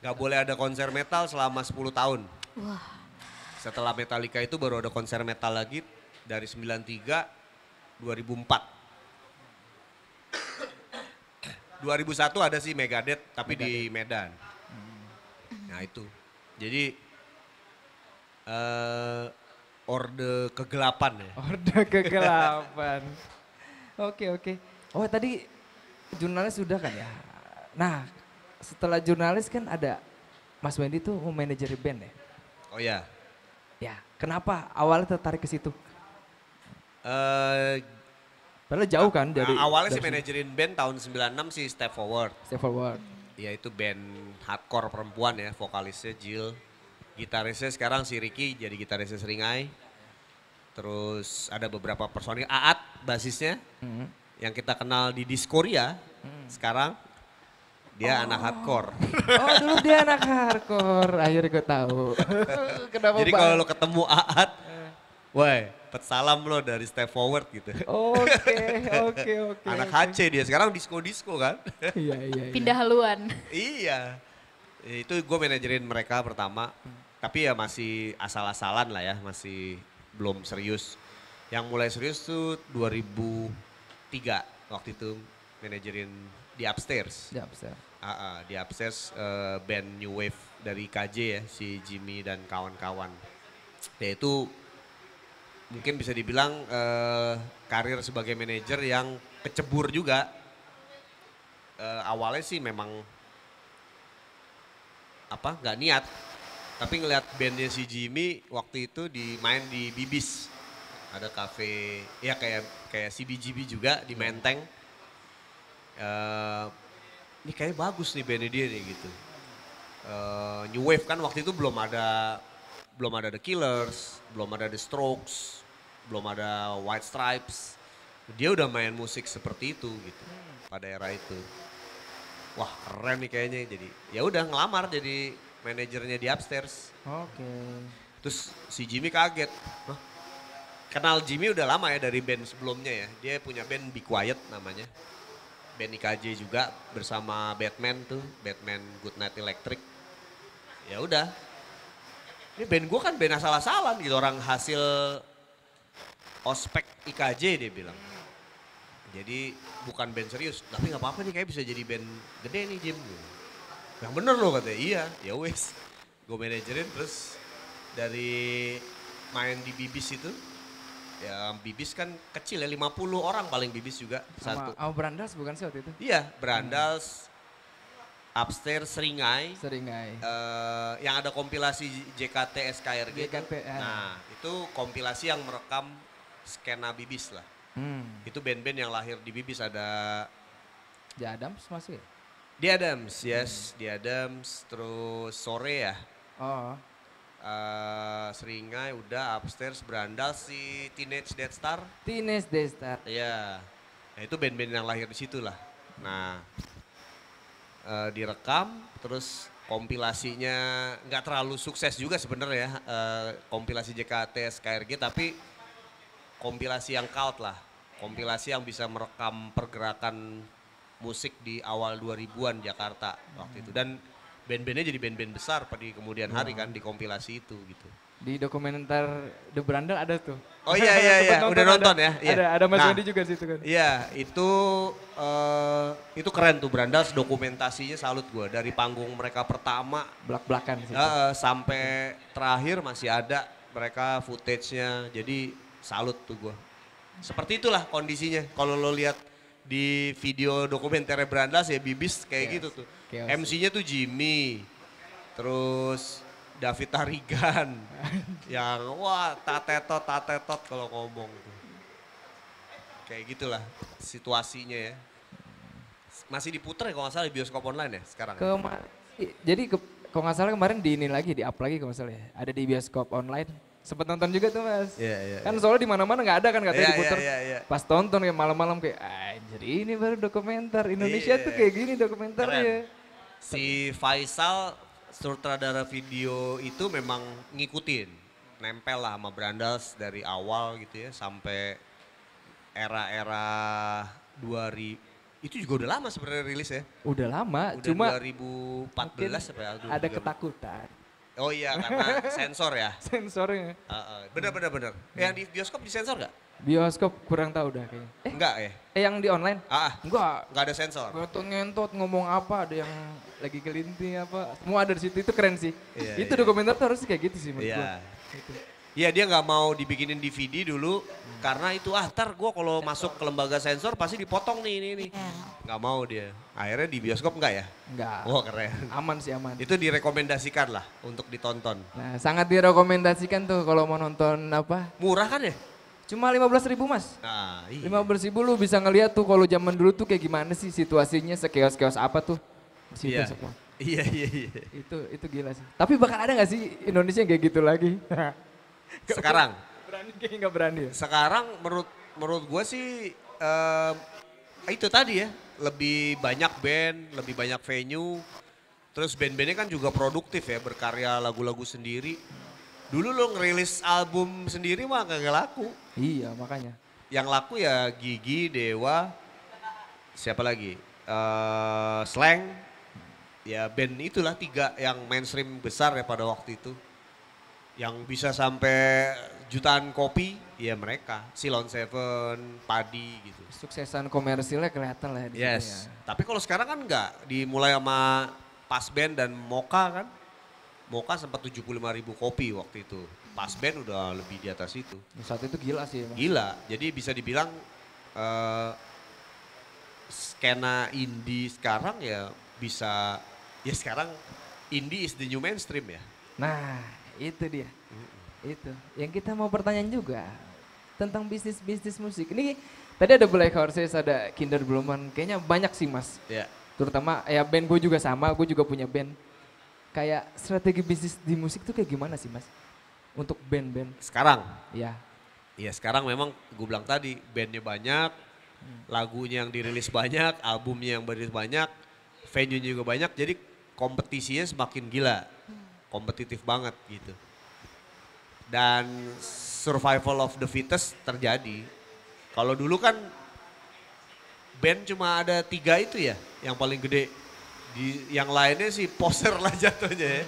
Gak boleh ada konser metal selama 10 tahun. Wah. Setelah Metallica itu baru ada konser metal lagi dari 93, 2004. 2001 ada sih Megadeth tapi di Medan. Nah itu. Jadi orde kegelapan ya. Orde kegelapan. Oke. Oh tadi jurnalis sudah kan ya. Nah setelah jurnalis kan ada Mas Wendy tuh mau manajeri band ya. Oh ya. Ya kenapa awalnya tertarik ke situ? Eh, Padahal jauh kan dari awalnya sih dari manajerin band tahun 96 sih Step Forward. Step Forward. Ya itu band hardcore perempuan ya, vokalisnya Jill. Gitarisnya sekarang si Ricky jadi gitarisnya Seringai. Terus ada beberapa personil, Aat basisnya yang kita kenal di Diskoria. Sekarang dia anak hardcore. Oh dulu dia anak hardcore, akhirnya gue tahu. Kenapa Jadi kalau lo ketemu Aat, woi, pet salam lo dari Step Forward gitu. Oke. Anak HC dia, sekarang disco-disco kan. Iya. Pindah haluan. Iya, itu gue manajerin mereka pertama. Tapi ya masih asal-asalan lah ya, masih belum serius. Yang mulai serius tuh 2003 waktu itu manajerin di Upstairs. Ya, bisa. Di Upstairs band New Wave dari KJ ya, si Jimmy dan kawan-kawan. Ya itu mungkin bisa dibilang karir sebagai manajer yang kecebur juga. Awalnya sih memang nggak niat, tapi ngeliat bandnya si Jimmy waktu itu main di Bibis, ada cafe ya kayak CBGB juga di Menteng. Ini kayaknya bagus nih bandnya dia nih gitu. New Wave kan waktu itu belum ada The Killers, belum ada The Strokes, belum ada White Stripes. Dia udah main musik seperti itu gitu pada era itu. Wah keren nih kayaknya, jadi ya udah ngelamar jadi manajernya di Upstairs. Oke. Terus si Jimmy kaget. Hah? Kenal Jimmy udah lama ya dari band sebelumnya ya. Dia punya band Be Quiet namanya. Band IKJ juga bersama Batman Goodnight Electric. Ya udah. Ini band gue kan band asal-asalan gitu, orang hasil ospek IKJ dia bilang. Jadi bukan band serius, tapi gak apa-apa nih kayak bisa jadi band gede nih Jim. Yang bener loh katanya, iya ya wes. Gue manajerin terus dari main di Bibis itu, ya Bibis kan kecil ya 50 orang paling Bibis juga. Sama Brandas bukan sih waktu itu? Iya, Brandas, Upstairs, Seringai. Yang ada kompilasi JKT SKRG. Nah itu kompilasi yang merekam skena Bibis lah. Itu band-band yang lahir di Bibis, ada The Adams masih ya? The Adams, yes. The Adams, terus Sore ya. Oh. Seringai udah, Upstairs, Brandas, si Teenage Death Star. Iya, nah, itu band-band yang lahir di situ lah. Nah direkam, terus kompilasinya nggak terlalu sukses juga sebenarnya kompilasi JKT SKRG, tapi kompilasi yang cult lah. Kompilasi yang bisa merekam pergerakan musik di awal 2000-an Jakarta waktu itu. Dan band-bandnya jadi band-band besar pada kemudian hari kan di kompilasi itu gitu. Di dokumenter The Brandel ada tuh. Oh iya, udah nonton ya? Iya. Ada Mas Wendy juga situ kan. Iya, itu keren tuh Brandals, dokumentasinya salut gue. Dari panggung mereka pertama. Belak-belakan sih. Sampai terakhir masih ada mereka footage-nya, jadi salut tuh gue. Seperti itulah kondisinya. Kalau lo lihat di video dokumenter Brandas ya Bibis kayak gitu tuh. MC-nya tuh Jimmy, terus David Tarigan, yang wah tatetot kalau ngomong tuh. Kayak gitulah situasinya ya. Masih diputer ya kalau nggak salah di bioskop online ya sekarang? Jadi kalau nggak salah kemarin di ini lagi, di up lagi kalau nggak salah ya. Ada di bioskop online. Sempet nonton juga tuh Mas. Iya. Kan soalnya di mana-mana nggak ada kan katanya diputer. Iya. Pas tonton kayak malam-malam kayak anjir ini baru dokumenter. Indonesia tuh kayak gini dokumenternya. Si Faisal sutradara video itu memang ngikutin. Nempel lah sama Brandas dari awal gitu ya sampai era-era 2000. Itu juga udah lama sebenarnya rilis ya. Udah lama, udah cuma 2014 apa ya? Ada ketakutan. Oh iya karena sensor ya. Sensornya. Bener. Yang di bioskop disensor gak? Bioskop kurang tahu dah kayaknya. Enggak ya? Yang di online? Enggak ada sensor. Ngentot ngomong apa, ada yang lagi kelinting apa. Semua ada di situ, itu keren sih. Itu dokumenter tuh harus kayak gitu sih menurut gua. Iya dia nggak mau dibikinin DVD dulu karena itu ntar gue kalau masuk ke lembaga sensor pasti dipotong nih ini. Nggak mau dia. Akhirnya di bioskop enggak ya? Enggak. Wah keren. Aman sih aman. Itu direkomendasikan lah untuk ditonton. Nah sangat direkomendasikan tuh kalau mau nonton apa. Murah kan ya? Cuma 15.000 Mas. Nah, iya. 15.000 lu bisa ngeliat tuh kalau zaman dulu tuh kayak gimana sih situasinya, sekeos-keos apa tuh. Iya. Semua. Iya. Itu gila sih. Tapi bakal ada gak sih Indonesia yang kayak gitu lagi? Sekarang? Berani kayaknya gak berani ya? Sekarang menurut gue sih itu tadi ya. Lebih banyak band, lebih banyak venue. Terus band-bandnya kan juga produktif ya, berkarya lagu-lagu sendiri. Dulu lo ngerilis album sendiri mah gak laku. Iya makanya. Yang laku ya Gigi, Dewa, siapa lagi? Slang, ya band itulah 3 yang mainstream besar ya pada waktu itu. Yang bisa sampai jutaan kopi, ya mereka. Ceylon Seven, Padi gitu. Suksesan komersilnya kelihatan lah di situ ya. Yes, tapi kalau sekarang kan enggak. Dimulai sama Pasben dan Moka kan. Moka sempat 75.000 kopi waktu itu. Pasben udah lebih di atas itu. Saat itu gila sih emang. Gila, jadi bisa dibilang skena indie sekarang ya bisa, ya sekarang indie is the new mainstream ya. Nah itu dia, itu yang kita mau pertanyaan juga tentang bisnis musik. Ini tadi ada Black Horses, ada Kinder Blumen, kayaknya banyak sih mas. Ya. Terutama ya band gue juga sama, gue juga punya band. Kayak strategi bisnis di musik tuh kayak gimana sih mas? Untuk band-band. Sekarang? Ya. Ya sekarang memang gue bilang tadi bandnya banyak, lagunya yang dirilis banyak, albumnya yang dirilis banyak, venue-nya juga banyak, jadi kompetisinya semakin gila, kompetitif banget gitu. Dan survival of the fittest terjadi. Kalau dulu kan band cuma ada 3 itu ya, yang paling gede. Yang lainnya sih poser lah jatuhnya ya.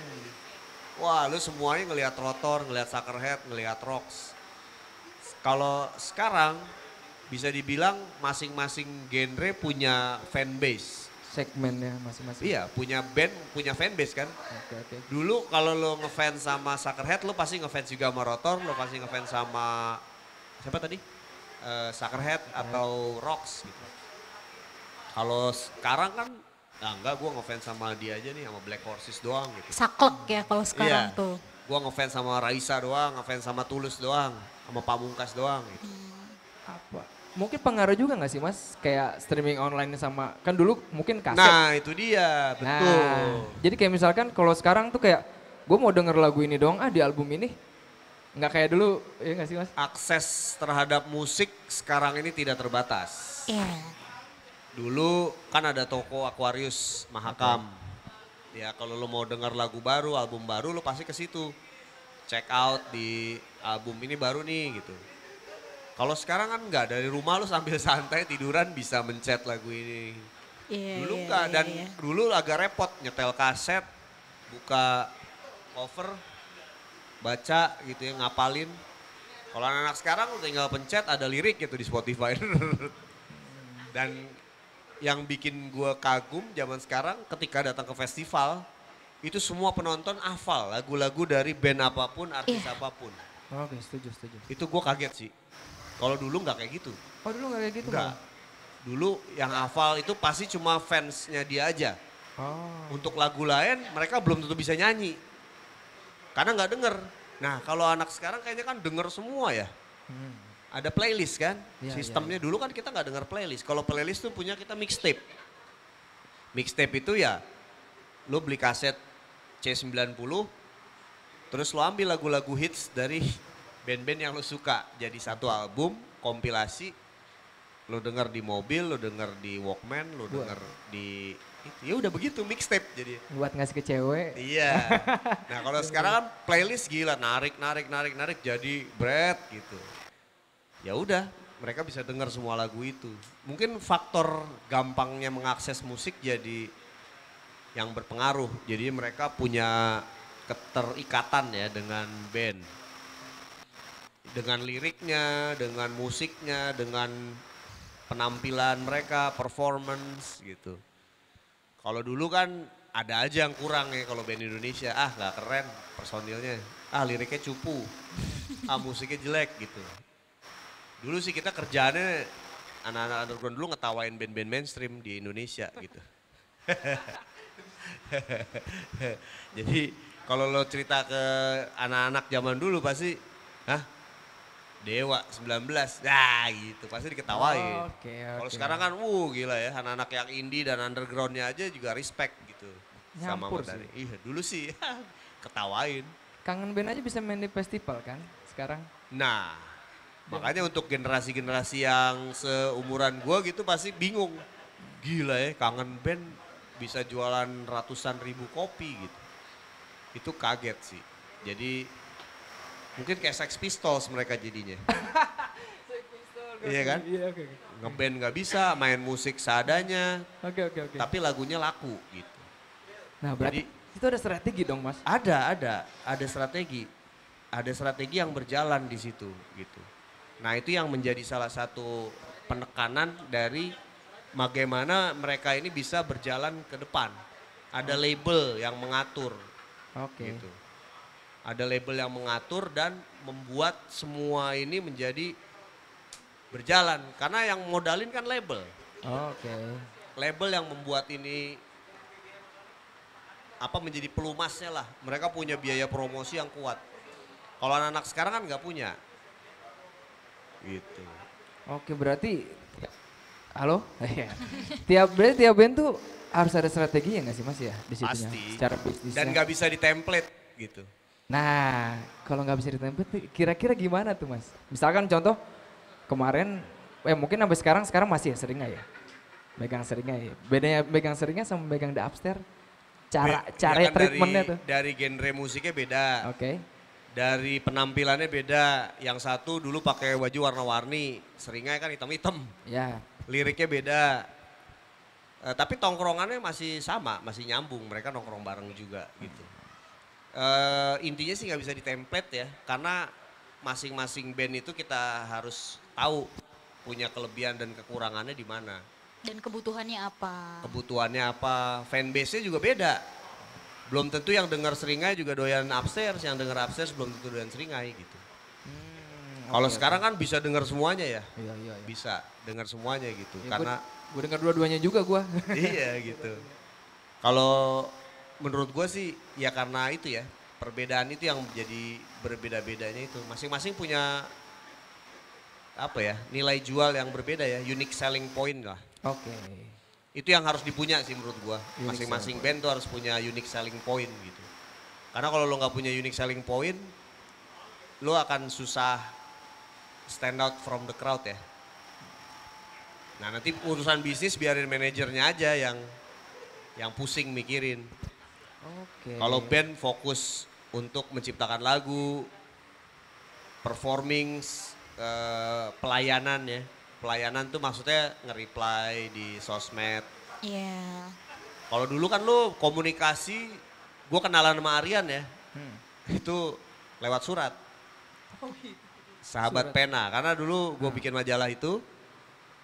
Wah lu semuanya ngelihat Rotor, ngelihat Suckerhead, ngelihat Rocks. Kalau sekarang bisa dibilang masing-masing genre punya fanbase. Segmennya masing-masing. Iya, punya band, punya fanbase kan. Oke. Dulu kalau lo ngefans sama Suckerhead, lo pasti ngefans juga sama Rotor, lo pasti ngefans sama siapa tadi? Suckerhead atau Rocks gitu. Kalau sekarang kan, nah enggak, gue ngefans sama dia aja nih, sama Black Horses doang gitu. Saklek ya kalau sekarang Iya. tuh. Gue ngefans sama Raisa doang, ngefans sama Tulus doang, sama Pamungkas doang gitu. Apa? Mungkin pengaruh juga gak sih mas? Kayak streaming online sama, kan dulu mungkin kaset. Nah itu dia, betul. Nah, jadi kayak misalkan kalau sekarang tuh kayak gue mau denger lagu ini dong, di album ini. Nggak kayak dulu, ya nggak sih mas? Akses terhadap musik sekarang ini tidak terbatas. Iya. Dulu kan ada toko Aquarius Mahakam. Ya kalau lo mau dengar lagu baru, album baru lo pasti ke situ. Check out di album ini baru nih gitu. Kalau sekarang kan enggak, dari rumah lo sambil santai tiduran bisa mencet lagu ini. Iya, Dulu iya, enggak, iya, dan iya. dulu agak repot nyetel kaset, buka cover, baca gitu ya, ngapalin. Kalau anak-anak sekarang lo tinggal pencet ada lirik gitu di Spotify. Dan yang bikin gue kagum zaman sekarang ketika datang ke festival, itu semua penonton hafal lagu-lagu dari band apapun, artis Iya. apapun. Oke, setuju. Itu gue kaget sih. Kalau dulu nggak kayak gitu. Oh dulu nggak kayak gitu Enggak. Dulu yang hafal itu pasti cuma fansnya dia aja. Oh. Untuk lagu lain mereka belum tentu bisa nyanyi. Karena nggak denger. Nah kalau anak sekarang kayaknya kan denger semua ya. Ada playlist kan. Iya, Sistemnya dulu kan kita nggak denger playlist. Kalau playlist tuh punya kita mixtape. Mixtape itu ya lo beli kaset C90. Terus lo ambil lagu-lagu hits dari band-band yang lo suka. Jadi satu album, kompilasi. Lo denger di mobil, lo denger di Walkman, lo denger di... Ya udah begitu mixtape jadi. Buat ngasih ke cewek. Iya. Nah kalau sekarang kan playlist gila, narik jadi bread gitu. Ya udah, mereka bisa dengar semua lagu itu. Mungkin faktor gampangnya mengakses musik jadi yang berpengaruh. Jadi mereka punya keterikatan ya dengan band. Dengan liriknya, dengan musiknya, dengan penampilan mereka, performance gitu. Kalau dulu kan ada aja yang kurang ya kalau band Indonesia. Ah nggak keren personilnya. Ah liriknya cupu. Ah musiknya jelek gitu. Dulu sih kita kerjaannya anak-anak underground dulu ngetawain band-band mainstream di Indonesia gitu. Jadi kalau lo cerita ke anak-anak zaman dulu pasti, hah? Dewa 19, nah gitu pasti diketawain. Oke. Kalau sekarang kan, gila ya, anak-anak yang indie dan undergroundnya aja juga respect gitu. Nyampur Sama sih. Iya dulu sih ketawain. Kangen band aja bisa main di festival kan sekarang. Nah, makanya untuk generasi-generasi yang seumuran gua gitu pasti bingung. Gila ya, kangen band bisa jualan ratusan ribu kopi gitu. Itu kaget sih. Jadi mungkin kayak Sex Pistols mereka jadinya. Iya kan? Iya oke. Ngeband nggak bisa, main musik seadanya, Oke. tapi lagunya laku gitu. Nah berarti itu ada strategi dong mas. Ada strategi. ada strategi yang berjalan di situ gitu. Nah itu yang menjadi salah satu penekanan dari bagaimana mereka ini bisa berjalan ke depan. Ada label yang mengatur Oke. gitu. Ada label yang mengatur dan membuat semua ini menjadi berjalan. Karena yang modalin kan label. Oke. Label yang membuat ini menjadi pelumasnya lah. Mereka punya biaya promosi yang kuat. Kalau anak-anak sekarang kan nggak punya. Gitu. Oke, berarti halo? Berarti tiap band tuh harus ada strateginya nggak sih Mas ya di situnya? Pasti. Secara bisnisnya. Dan nggak bisa ditemplate gitu. Nah, kalau nggak bisa ditemplate kira-kira gimana tuh Mas? Misalkan contoh kemarin, mungkin sampai sekarang masih ya seringai ya? Megang seringai. Bedanya megang seringai sama megang the upstairs, cara Ya kan treatmentnya tuh. Dari genre musiknya beda. Oke. Dari penampilannya beda. Yang satu dulu pakai baju warna-warni, seringai kan hitam-hitam. Ya. Liriknya beda. Tapi tongkrongannya masih sama, masih nyambung. Mereka nongkrong bareng juga gitu. Intinya sih nggak bisa ditemplate ya, karena masing-masing band itu kita harus tahu punya kelebihan dan kekurangannya di mana. Dan kebutuhannya apa? Kebutuhannya apa, fanbase-nya juga beda. Belum tentu yang dengar seringai juga doyan upstairs, yang dengar upstairs belum tentu doyan seringai gitu. Kalau sekarang kan bisa dengar semuanya ya. Iya. Bisa dengar semuanya gitu. Ya, Karena gue dengar dua-duanya juga gue. iya gitu. Kalau menurut gue sih ya karena itu ya, perbedaan itu yang menjadi berbeda-bedanya itu. Masing-masing punya nilai jual yang berbeda ya, unique selling point lah. Oke. Itu yang harus dipunya sih menurut gua. Unique Masing-masing band tuh harus punya unique selling point gitu. Karena kalau lo nggak punya unique selling point, lo akan susah stand out from the crowd ya. Nah nanti urusan bisnis biarin manajernya aja yang pusing mikirin. Oke. Kalau band fokus untuk menciptakan lagu, performing, pelayanan ya. Pelayanan tuh maksudnya nge-reply di sosmed. Iya. Kalau dulu kan lu komunikasi, gue kenalan sama Aryan ya. Itu lewat surat. Sahabat Surat. pena, karena dulu gue bikin majalah itu.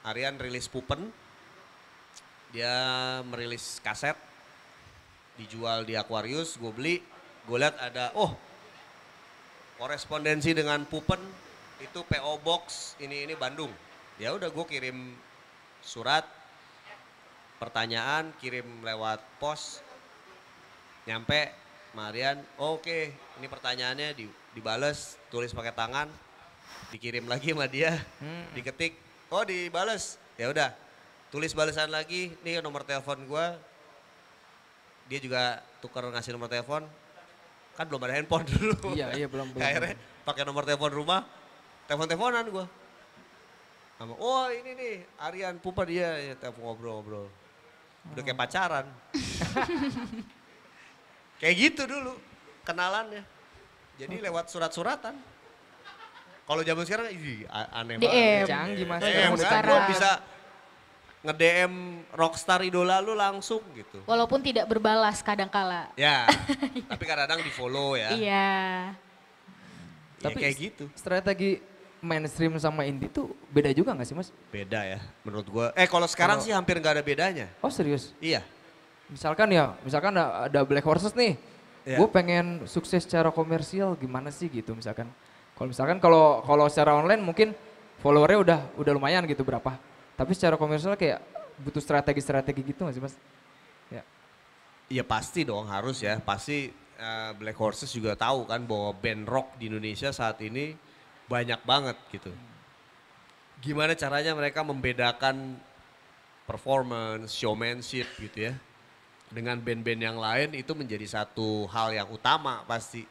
Aryan rilis Pupen. Dia merilis kaset. Dijual di Aquarius, gue beli. Gue lihat ada, korespondensi dengan Pupen. Itu PO Box ini Bandung. Ya udah gue kirim surat, pertanyaan, kirim lewat pos, nyampe Marian, oke, ini pertanyaannya dibales, tulis pakai tangan, dikirim lagi sama dia, diketik, dibales, ya udah, tulis balesan lagi, nih nomor telepon gue, dia juga tukar ngasih nomor telepon, kan belum ada handphone dulu. Iya belum. Akhirnya pakai nomor telepon rumah, telepon-teleponan gue. Ini nih Aryan Pupa dia ya, telepon ngobrol-ngobrol. Udah kayak pacaran. Kayak gitu dulu kenalannya. Jadi lewat surat-suratan. Kalau zaman sekarang aneh DM. banget. Canggih Mas. DM Zaman kan sekarang. lo bisa nge-DM rockstar idola lu langsung gitu. Walaupun tidak berbalas kadangkala. Ya, tapi kadang-kadang di follow ya. Iya. Tapi kayak gitu. Strategi mainstream sama indie tuh beda juga gak sih Mas? Beda ya menurut gua. Kalau sekarang sih hampir nggak ada bedanya. Oh serius? Iya. Misalkan ada Black Horses nih. Iya. Gue pengen sukses secara komersial gimana sih gitu misalkan. Kalau secara online mungkin followernya udah lumayan gitu berapa. Tapi secara komersial kayak butuh strategi gitu gak sih Mas? Ya. Iya pasti dong harus ya. Pasti Black Horses juga tahu kan bahwa band rock di Indonesia saat ini banyak banget gitu. Gimana caranya mereka membedakan performance, showmanship gitu ya. Dengan band-band yang lain itu menjadi satu hal yang utama pasti.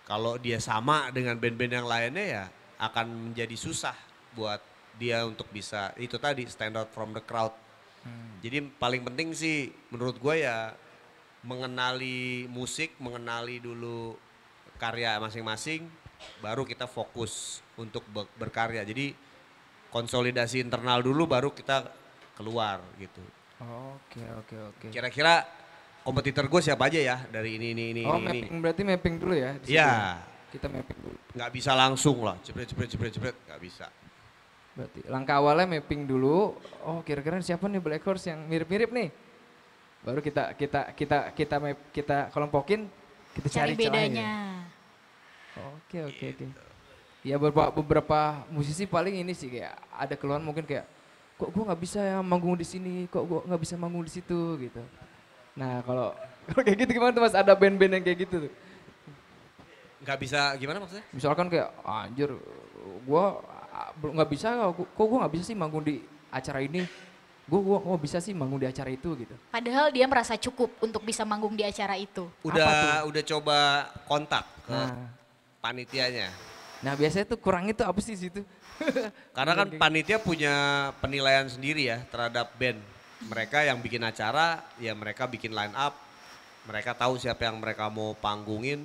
Kalau dia sama dengan band-band yang lainnya ya akan menjadi susah buat dia untuk bisa itu tadi stand out from the crowd. Jadi paling penting sih menurut gue ya mengenali musik, mengenali dulu karya masing-masing, baru kita fokus untuk berkarya. Jadi konsolidasi internal dulu baru kita keluar gitu. Oke. Kira-kira kompetitor gue siapa aja ya dari ini. Berarti mapping dulu ya? Iya. Kita mapping dulu. Nggak bisa langsung lah, jebret, nggak bisa. Berarti langkah awalnya mapping dulu. Oh kira-kira siapa nih Black Horse yang mirip-mirip nih. Baru kita kelompokin, kita Cari cari celahnya. bedanya. Oke. Ya beberapa musisi paling ini sih kayak ada keluhan mungkin kayak kok gue nggak bisa ya manggung di sini, kok gue nggak bisa manggung di situ gitu. Nah kalau kayak gitu gimana tuh Mas? Ada band-band yang kayak gitu tuh? Nggak bisa gimana maksudnya? Misalkan kayak anjir gue nggak bisa, kok gue nggak bisa sih manggung di acara ini. Gue bisa sih manggung di acara itu gitu. Padahal dia merasa cukup untuk bisa manggung di acara itu. Udah coba kontak ke Nah, panitianya. nah biasanya tuh kurang itu apa sih situ? Karena kan panitia punya penilaian sendiri ya terhadap band. Mereka yang bikin acara, ya mereka bikin line up. Mereka tahu siapa yang mereka mau panggungin.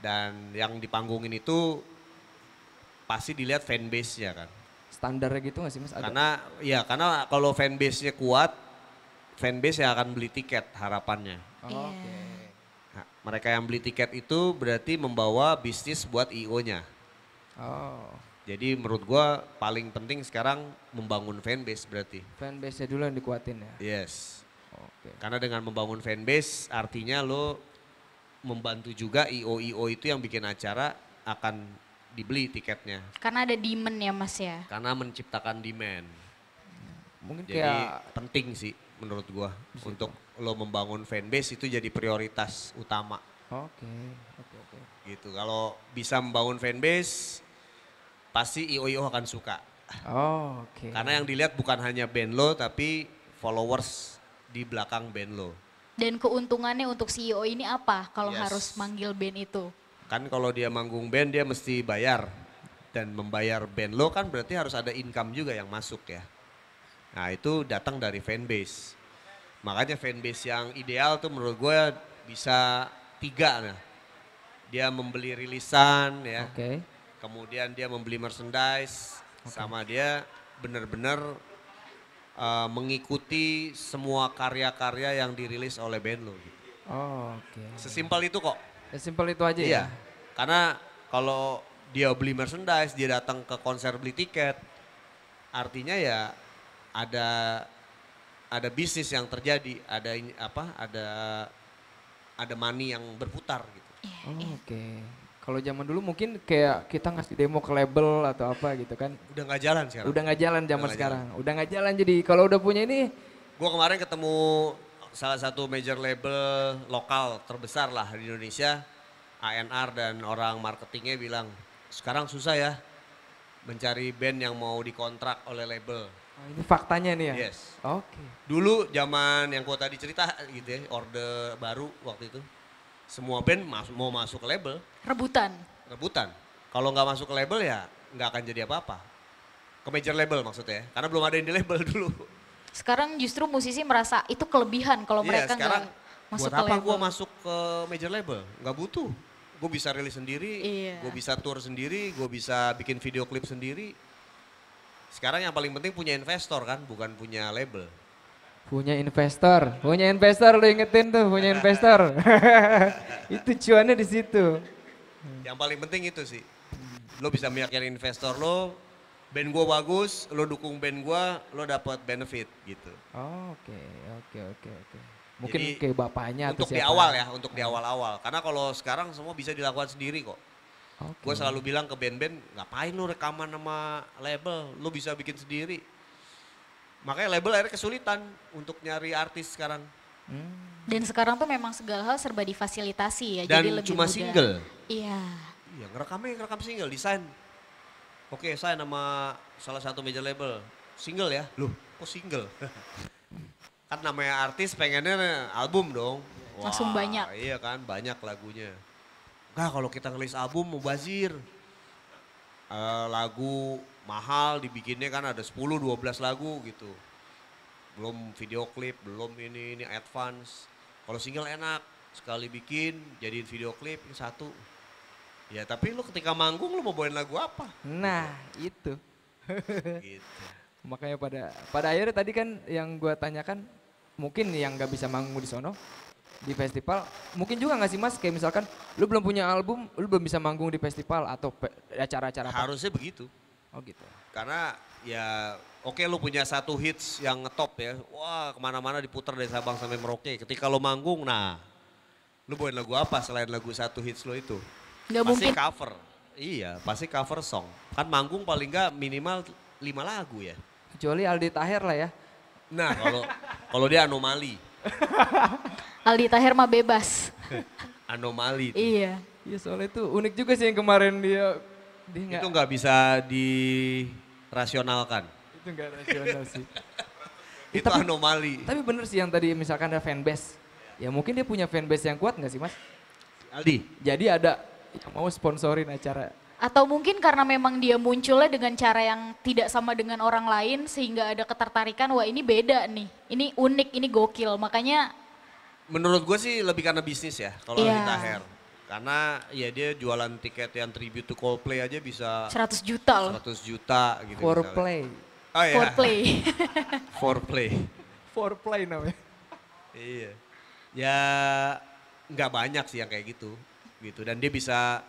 Dan yang dipanggungin itu pasti dilihat fanbase-nya kan. Standarnya gitu gak sih Mas? Ada? Karena kalau fanbase-nya kuat, fanbase yang akan beli tiket harapannya. Oh, oke. Nah, mereka yang beli tiket itu berarti membawa bisnis buat IO-nya. Oh, Jadi menurut gua paling penting sekarang membangun fanbase berarti. fanbase-nya dulu yang dikuatin ya? Yes. Oke. Karena dengan membangun fanbase artinya lo membantu juga IO-IO itu yang bikin acara akan dibeli tiketnya. Karena ada demand ya Mas ya. Karena menciptakan demand. Mungkin Jadi kayak, penting sih menurut gua untuk lo membangun fanbase itu jadi prioritas utama oke. gitu. Kalau bisa membangun fanbase pasti IO-IO akan suka. Oh, oke. Karena yang dilihat bukan hanya band lo tapi followers di belakang band lo. Dan keuntungannya untuk CEO ini apa kalau Yes. harus manggil band itu? Kan kalau dia manggung band dia mesti bayar. Dan membayar band lo kan berarti harus ada income juga yang masuk ya. Nah itu datang dari fanbase. Makanya fanbase yang ideal tuh menurut gue bisa 3 nah. Dia membeli rilisan ya. Oke. Kemudian dia membeli merchandise. Sama dia benar-benar mengikuti semua karya-karya yang dirilis oleh band lo. Gitu. Oh, oke. Sesimpel itu kok. Ya, simpel itu aja Iya, ya? karena kalau dia beli merchandise, dia datang ke konser beli tiket, artinya ya ada bisnis yang terjadi, ada money yang berputar gitu. Oh, oke. Kalau zaman dulu mungkin kayak kita ngasih demo ke label atau apa gitu kan. Udah nggak jalan sekarang. Udah nggak jalan zaman nggak sekarang. Udah nggak jalan jadi kalau udah punya ini. Gue kemarin ketemu salah satu major label lokal terbesar lah di Indonesia, ANR, dan orang marketingnya bilang sekarang susah ya mencari band yang mau dikontrak oleh label. Oh, ini faktanya nih ya? Yes. Oke. Dulu zaman yang gua tadi cerita gitu ya, orde baru waktu itu. Semua band mau masuk ke label, Rebutan. rebutan. Kalau nggak masuk ke label ya nggak akan jadi apa-apa. Ke major label maksudnya ya, karena belum ada yang di label dulu. Sekarang justru musisi merasa itu kelebihan kalau Iya, mereka sekarang nggak masuk buat ke apa label. gua masuk ke major label? Nggak butuh. Gue bisa rilis sendiri, Iya. gue bisa tour sendiri, gue bisa bikin video klip sendiri. Sekarang yang paling penting punya investor kan, bukan punya label. Punya investor lo ingetin tuh punya investor. Itu cuannya di situ. Yang paling penting itu sih. Lo bisa meyakinkan investor lo, band gue bagus, lo dukung band gue, lo dapat benefit gitu. Oh, oke. Mungkin Jadi, kayak bapaknya atau untuk di siapa. awal ya, untuk di awal-awal. Karena kalau sekarang semua bisa dilakukan sendiri kok. Oke. Gue selalu bilang ke band-band, ngapain lo rekaman sama label, lo bisa bikin sendiri. Makanya label akhirnya kesulitan untuk nyari artis sekarang. Dan sekarang tuh memang segala hal serba difasilitasi ya. Dan jadi lebih cuma mudah. single. Iya. Iya, ngerekam single, desain. Oke, saya nama salah satu major label. Single ya? Loh, kok single? Kan namanya artis pengennya album dong. Wah, Langsung banyak. Iya kan, banyak lagunya. Enggak, kalau kita ngelis album mubazir. Lagu mahal dibikinnya kan ada 10-12 lagu gitu. Belum video klip, belum ini advance. Kalau single enak, sekali bikin jadiin video klip ini satu. Ya tapi lu ketika manggung lu mau bawain lagu apa? Nah, itu. Gitu. Makanya pada akhirnya tadi kan yang gua tanyakan mungkin yang nggak bisa manggung di sono di festival. Mungkin juga nggak sih Mas kayak misalkan lu belum punya album, lu belum bisa manggung di festival atau acara-acara apa? Harusnya begitu. Oh gitu. Karena ya oke lu punya satu hits yang ngetop ya. Wah kemana-mana diputar dari Sabang sampai Merauke. Ketika lo manggung nah lu bawain lagu apa selain lagu satu hits lo itu? Nggak Pasti mungkin. cover. Iya pasti cover song. Kan manggung paling nggak minimal 5 lagu ya. Kecuali Aldi Taher lah ya. Nah kalau dia anomali. Aldi Taher mah bebas. Anomali itu. Iya. Iya soalnya itu unik juga sih yang kemarin dia Itu nggak bisa dirasionalkan. itu nggak rasional sih. Itu anomali. Tapi bener sih yang tadi misalkan ada fanbase. Ya mungkin dia punya fanbase yang kuat nggak sih Mas? Aldi. Jadi ada yang mau sponsorin acara. Atau mungkin karena memang dia munculnya dengan cara yang tidak sama dengan orang lain sehingga ada ketertarikan, wah ini beda nih, ini unik, ini gokil. Makanya Menurut gue sih lebih karena bisnis ya kalau Iya. Aldi Taher. Karena ya dia jualan tiket yang tribute to Coldplay aja bisa 100 juta loh, 100 juta gitu. misalnya. Foreplay. Oh iya. Coldplay. Foreplay. Foreplay namanya. Iya. Ya nggak banyak sih yang kayak gitu. Dan dia bisa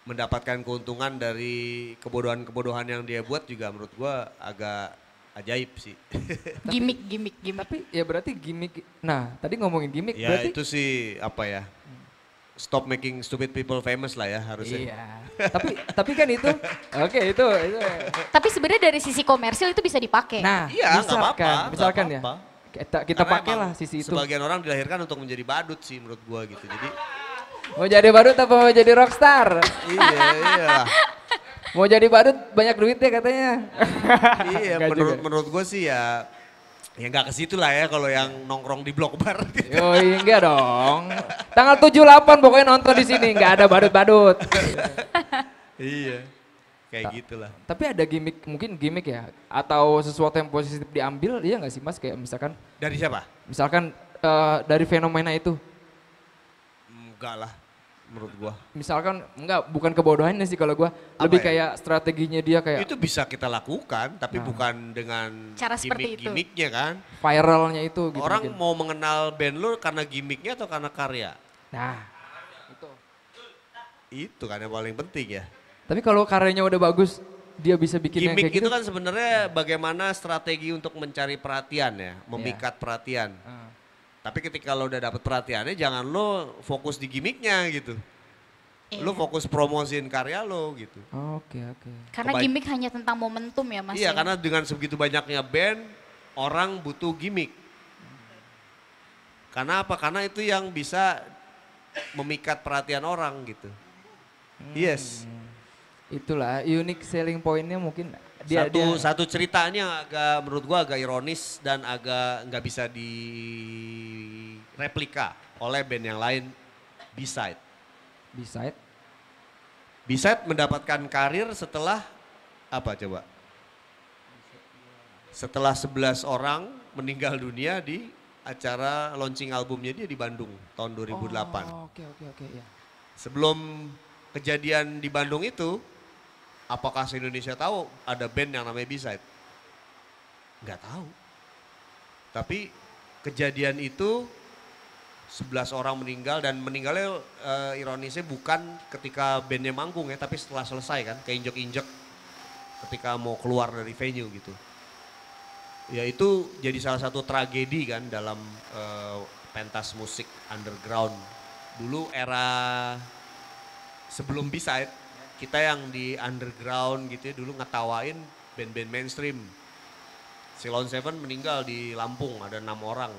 mendapatkan keuntungan dari kebodohan-kebodohan yang dia buat juga menurut gua agak ajaib sih. Gimik. Tapi ya berarti gimmick. Nah tadi ngomongin gimmick Ya berarti. itu sih apa ya. Stop making stupid people famous lah ya harusnya. Iya. tapi kan itu. Oke itu. Tapi sebenarnya dari sisi komersil itu bisa dipakai. Nah Iya nggak apa-apa. misalkan nggak ya. apa-apa. Kita Karena pakailah emang sisi itu. Sebagian orang dilahirkan untuk menjadi badut sih menurut gua gitu. Jadi Mau jadi badut apa mau jadi rockstar? iya. Mau jadi badut banyak duitnya katanya. Iya Nggak juga. menurut gue sih ya nggak ke situ lah ya kalau yang nongkrong di blok bar. Gitu. Yoi, enggak dong. Tanggal 7-8 pokoknya nonton di sini, enggak ada badut-badut. Iya. Kayak gitulah. Tapi ada gimmick, mungkin gimmick ya, atau sesuatu yang positif diambil, iya nggak sih Mas? Kayak misalkan, Dari siapa? dari fenomena itu. Enggak lah menurut gua. Misalkan, bukan kebodohannya sih kalau gua, lebih ya? kayak strateginya dia kayak Itu bisa kita lakukan tapi bukan dengan Cara seperti itu. gimmick-gimmicknya kan. viralnya itu gitu. Orang mungkin. mau mengenal band lu karena gimmicknya atau karena karya? Nah, Itu kan yang paling penting ya. tapi kalau karyanya udah bagus, dia bisa bikin yang Gimmick kayak itu gitu. kan sebenarnya bagaimana strategi untuk mencari perhatian ya, memikat perhatian. Ah. Tapi ketika lo udah dapet perhatiannya jangan lo fokus di gimmicknya gitu. Lo fokus promosiin karya lo gitu. Oke. Karena gimmick hanya tentang momentum ya Mas. Iya ya? karena dengan sebegitu banyaknya band, orang butuh gimmick. Karena apa? Karena itu yang bisa memikat perhatian orang gitu. Yes. Itulah unique selling pointnya mungkin Satu ceritanya agak menurut gua agak ironis dan agak nggak bisa direplika oleh band yang lain. B-Side. B-side. B-Side mendapatkan karir setelah apa coba? Setelah 11 orang meninggal dunia di acara launching albumnya dia di Bandung tahun 2008. Oh, oke ya. Sebelum kejadian di Bandung itu, apakah se-Indonesia tahu ada band yang namanya B-Side? Nggak tahu. Tapi kejadian itu 11 orang meninggal dan meninggalnya ironisnya bukan ketika bandnya manggung ya, tapi setelah selesai kan, keinjek-injek ketika mau keluar dari venue gitu. Ya itu jadi salah satu tragedi kan dalam pentas musik underground. Dulu era sebelum B-Side, kita yang di underground gitu ya dulu ngetawain band-band mainstream. Ceylon Seven meninggal di Lampung, ada 6 orang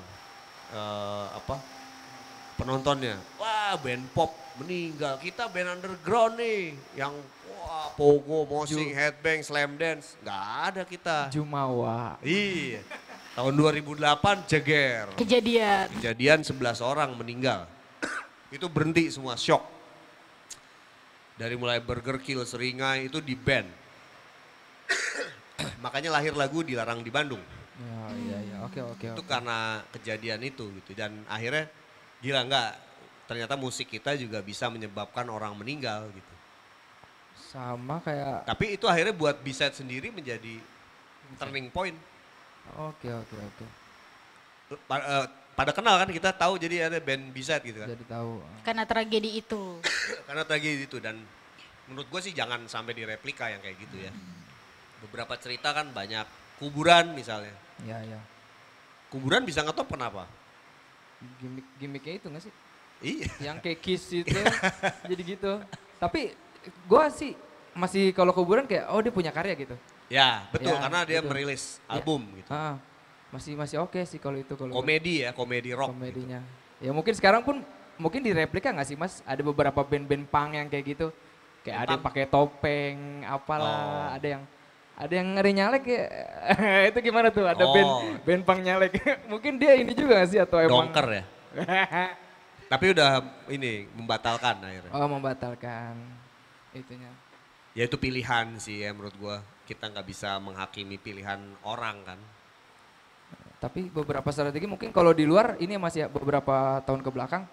penontonnya. Wah band pop meninggal, kita band underground nih yang wah pogo, moshing, headbang, slam dance. Nggak ada kita. Jumawa. Iya, tahun 2008 jeger. Kejadian 11 orang meninggal. Itu berhenti semua, shock. Dari mulai Burger Kill, Seringai itu di ban. Makanya lahir lagu Dilarang di Bandung. Ya, oke. Itu karena kejadian itu gitu. Dan akhirnya gila nggak, ternyata musik kita juga bisa menyebabkan orang meninggal gitu. Sama kayak. Tapi itu akhirnya buat B-Side sendiri menjadi turning point. Oke. pada kenal kan, kita tahu jadi ada band B-side gitu kan. Jadi tahu. Karena tragedi itu. Karena tragedi itu, dan menurut gue sih jangan sampai direplika yang kayak gitu ya. Beberapa cerita kan banyak, kuburan misalnya. Ya, ya. Kuburan bisa ngetop kenapa? Gimmicknya itu gak sih? Iya. Yang kayak Kiss itu jadi gitu. Tapi gue sih masih kalau kuburan kayak oh dia punya karya gitu. Ya betul, Ya, karena dia gitu. merilis Ya. album gitu. Masih oke sih kalau itu kalau Komedi ya, komedi rock. komedinya. Ya mungkin sekarang pun mungkin direplika nggak sih Mas? Ada beberapa band-band punk yang kayak gitu. Kayak Band ada yang punk? pakai topeng, apalah, Oh. ada yang ngeri nyalek ya. Itu gimana tuh? Ada Oh. band punk nyalek. Mungkin dia ini juga nggak sih atau emang Dongker ya. Tapi udah ini membatalkan akhirnya. Oh, membatalkan itunya. Ya itu pilihan sih ya menurut gua. Kita nggak bisa menghakimi pilihan orang kan. Tapi beberapa strategi mungkin kalau di luar ini masih beberapa tahun ke belakang